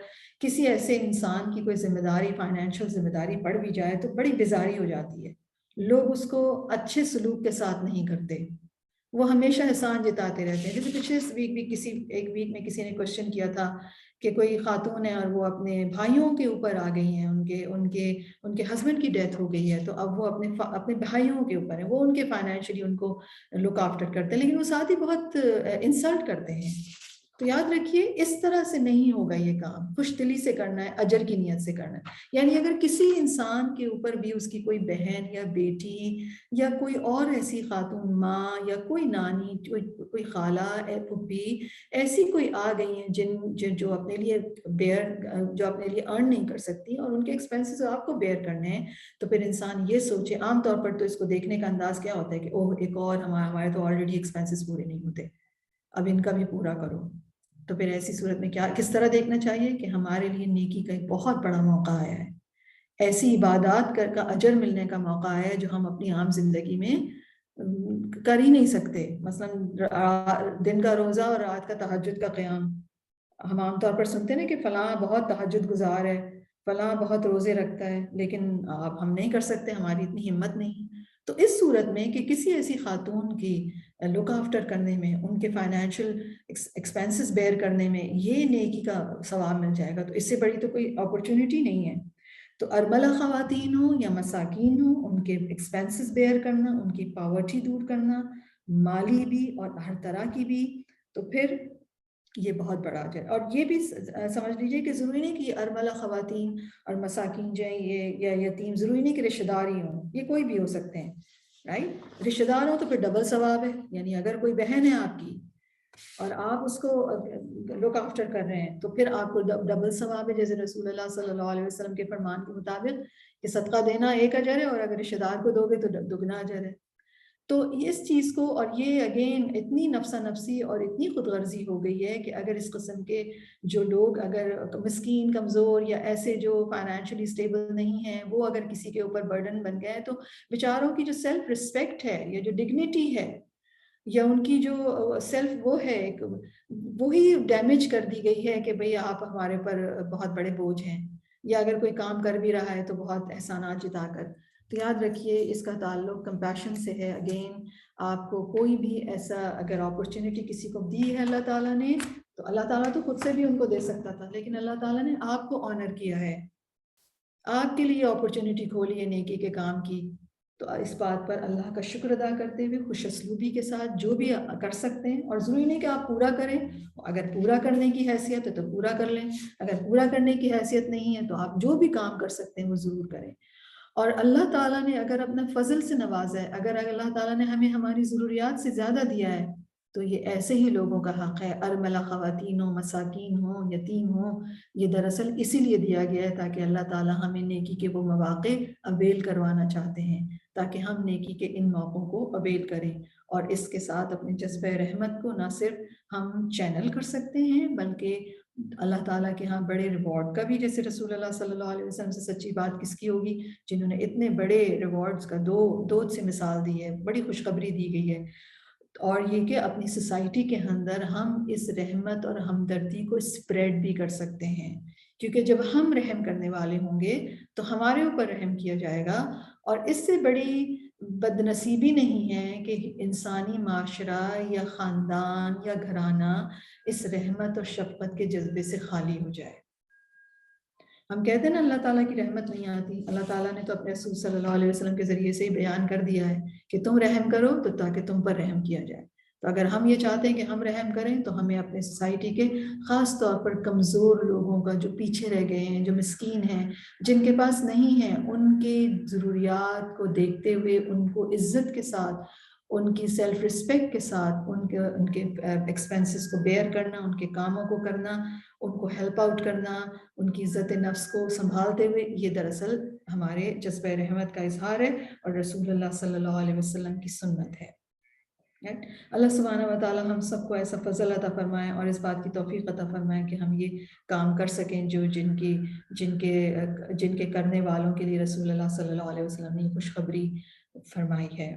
کسی ایسے انسان کی کوئی ذمہ داری، فائنینشیل ذمہ داری پڑ بھی جائے تو بڑی بیزاری ہو جاتی ہے، لوگ اس کو اچھے سلوک کے ساتھ نہیں کرتے، وہ ہمیشہ احسان جتاتے رہتے ہیں. جیسے پچھلے ویک بھی ایک ویک میں کسی نے کوشچن کیا تھا کہ کوئی خاتون ہے اور وہ اپنے بھائیوں کے اوپر آ گئی ہیں، ان کے ہسبینڈ کی ڈیتھ ہو گئی ہے، تو اب وہ اپنے بھائیوں کے اوپر ہے، وہ ان کے فائنینشلی ان کو لک آفٹر کرتے ہیں، لیکن وہ ساتھ ہی بہت انسلٹ کرتے ہیں. تو یاد رکھیے اس طرح سے نہیں ہوگا یہ کام، خوش دلی سے کرنا ہے، اجر کی نیت سے کرنا ہے. یعنی اگر کسی انسان کے اوپر بھی اس کی کوئی بہن یا بیٹی یا کوئی اور ایسی خاتون، ماں یا کوئی نانی، کوئی خالہ، پھوپھی ایسی کوئی آ گئی ہیں جو اپنے لیے جو اپنے لیے ارن نہیں کر سکتی اور ان کے ایکسپینسز آپ کو بیئر کرنے ہیں، تو پھر انسان یہ سوچے. عام طور پر تو اس کو دیکھنے کا انداز کیا ہوتا ہے کہ اوہ ایک اور ہمارے تو آلریڈی ایکسپینسز پورے نہیں ہوتے، اب ان کا بھی پورا کرو. تو پھر ایسی صورت میں کس طرح دیکھنا چاہیے کہ ہمارے لیے نیکی کا ایک بہت بڑا موقع آیا ہے، ایسی عبادات کا اجر ملنے کا موقع آیا ہے جو ہم اپنی عام زندگی میں کر ہی نہیں سکتے. مثلا دن کا روزہ اور رات کا تہجد کا قیام. ہم عام طور پر سنتے ہیں نا کہ فلاں بہت تہجد گزار ہے، فلاں بہت روزے رکھتا ہے، لیکن ہم نہیں کر سکتے، ہماری اتنی ہمت نہیں. تو اس صورت میں کہ کسی ایسی خاتون کی لک آفٹر کرنے میں، ان کے فائنینشیل ایکسپینسز بیئر کرنے میں یہ نیکی کا ثواب مل جائے گا، تو اس سے بڑی تو کوئی اپرچونٹی نہیں ہے. تو ارملہ خواتین ہوں یا مساکین ہوں، ان کے ایکسپینسز بیئر کرنا، ان کی پاورٹی دور کرنا، مالی بھی اور ہر طرح کی بھی، تو پھر یہ بہت بڑا اجر. اور یہ بھی سمجھ لیجئے کہ ضروری نہیں کہ یہ ارملہ خواتین اور مساکین جو ہیں یہ یا یتیم ضروری نہیں کہ رشتہ دار ہی ہوں، یہ کوئی بھی ہو سکتے ہیں، رائٹ؟ رشتہ دار ہوں تو پھر ڈبل ثواب ہے. یعنی اگر کوئی بہن ہے آپ کی اور آپ اس کو لک آفٹر کر رہے ہیں تو پھر آپ کو ڈبل ثواب ہے، جیسے رسول اللہ صلی اللہ علیہ وسلم کے فرمان کے مطابق کہ صدقہ دینا ایک اجر ہے اور اگر رشتہ دار کو دو گے تو دگنا اجر ہے. تو اس چیز کو، اور یہ اگین اتنی نفسا نفسی اور اتنی خود غرضی ہو گئی ہے کہ اگر اس قسم کے جو لوگ اگر مسکین، کمزور یا ایسے جو فائنینشلی اسٹیبل نہیں ہیں وہ اگر کسی کے اوپر برڈن بن گئے تو بیچاروں کی جو سیلف رسپیکٹ ہے یا جو ڈگنیٹی ہے یا ان کی جو سیلف وہ ہے وہی ڈیمیج کر دی گئی ہے کہ بھئی آپ ہمارے پر بہت بڑے بوجھ ہیں، یا اگر کوئی کام کر بھی رہا ہے تو بہت احسانات جتا کر. تو یاد رکھیے اس کا تعلق کمپیشن سے ہے. اگین آپ کو کوئی بھی ایسا اگر اپرچونٹی کسی کو دی ہے اللہ تعالیٰ نے، تو اللہ تعالیٰ تو خود سے بھی ان کو دے سکتا تھا، لیکن اللہ تعالیٰ نے آپ کو آنر کیا ہے، آپ کے لیے اپرچونٹی کھولی ہے نیکی کے کام کی. تو اس بات پر اللہ کا شکر ادا کرتے ہوئے خوش اسلوبی کے ساتھ جو بھی کر سکتے ہیں، اور ضروری نہیں کہ آپ پورا کریں، اگر پورا کرنے کی حیثیت ہے تو پورا کر لیں، اگر پورا کرنے کی حیثیت نہیں ہے تو آپ جو بھی کام کر سکتے ہیں وہ ضرور کریں. اور اللہ تعالیٰ نے اگر اپنا فضل سے نوازا ہے، اگر اللہ تعالیٰ نے ہمیں ہماری ضروریات سے زیادہ دیا ہے، تو یہ ایسے ہی لوگوں کا حق ہے. ارملہ خواتین ہوں، مساکین ہوں، یتیم ہوں، یہ دراصل اسی لیے دیا گیا ہے تاکہ اللہ تعالیٰ ہمیں نیکی کے وہ مواقع اویل کروانا چاہتے ہیں، تاکہ ہم نیکی کے ان موقعوں کو اویل کریں اور اس کے ساتھ اپنے جذبہ رحمت کو نہ صرف ہم چینل کر سکتے ہیں بلکہ اللہ تعالیٰ کے ہاں بڑے ریوارڈ کا بھی. جیسے رسول اللہ صلی اللہ علیہ وسلم سے سچی بات کس کی ہوگی جنہوں نے اتنے بڑے ریوارڈز کا دو سے مثال دی ہے، بڑی خوشخبری دی گئی ہے. اور یہ کہ اپنی سوسائٹی کے اندر ہم اس رحمت اور ہمدردی کو اسپریڈ بھی کر سکتے ہیں، کیونکہ جب ہم رحم کرنے والے ہوں گے تو ہمارے اوپر رحم کیا جائے گا. اور اس سے بڑی بد نصیبی نہیں ہے کہ انسانی معاشرہ یا خاندان یا گھرانہ اس رحمت اور شفقت کے جذبے سے خالی ہو جائے. ہم کہتے ہیں نا اللہ تعالیٰ کی رحمت نہیں آتی، اللہ تعالیٰ نے تو اپنے رسول صلی اللہ علیہ وسلم کے ذریعے سے ہی بیان کر دیا ہے کہ تم رحم کرو تو تاکہ تم پر رحم کیا جائے. تو اگر ہم یہ چاہتے ہیں کہ ہم رحم کریں تو ہمیں اپنے سوسائٹی کے خاص طور پر کمزور لوگوں کا، جو پیچھے رہ گئے ہیں، جو مسکین ہیں، جن کے پاس نہیں ہیں، ان کی ضروریات کو دیکھتے ہوئے ان کو عزت کے ساتھ ان کی سیلف رسپیکٹ کے ساتھ ان کے ایکسپینسز کو بیئر کرنا، ان کے کاموں کو کرنا، ان کو ہیلپ آؤٹ کرنا، ان کی عزت نفس کو سنبھالتے ہوئے، یہ دراصل ہمارے جذبہ رحمت کا اظہار ہے اور رسول اللہ صلی اللہ علیہ وسلم کی سنت ہے۔ اللہ سبحانہ و تعالیٰ ہم سب کو ایسا فضل عطا فرمائے اور اس بات کی توفیق عطا فرمائے کہ ہم یہ کام کر سکیں جو جن کے کرنے والوں کے لیے رسول اللہ صلی اللہ علیہ وسلم نے خوشخبری فرمائی ہے۔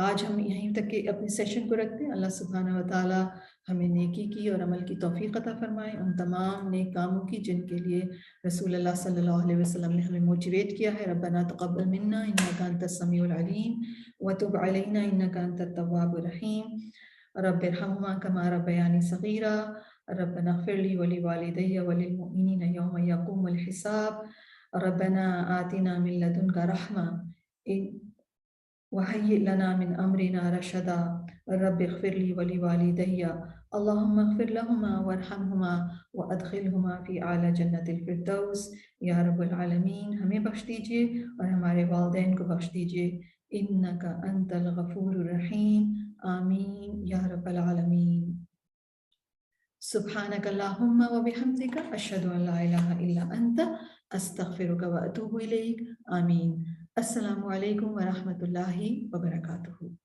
آج ہم یہیں تک کہ اپنے سیشن کو رکھتے ہیں۔ اللہ سبحانہ و تعالیٰ ہمیں نیکی کی اور عمل کی توفیق عطا فرمائے، ان تمام نیک کاموں کی جن کے لیے رسول اللہ صلی اللہ علیہ وسلم نے ہمیں موٹیویٹ کیا ہے۔ ربنا تقبل منا انک انت السمیع العلیم وتب علینا انک انت التواب الرحیم رب ارحمہما کما ربیانی صغیرا ربنا اغفر لی ولوالدی وللمؤمنین یوم یقوم الحساب ربنا آتنا من لدنک رحمہ وهيئ لنا من أمرنا رشدا رب اغفر لي ولوالدي اللهم اغفر لهما وارحمهما وادخلهما في اعلی جنت الفردوس یا رب العالمین۔ ہمیں بخش دیجئے اور ہمارے والدین کو بخش دیجئے، انک انت الغفور الرحیم، آمین یا رب العالمین۔ سبحانک اللہم وبحمدک اشہد ان لا الہ الا انت استغفرک واتوب الیک، آمین۔ السلام علیکم ورحمۃ اللہ وبرکاتہ۔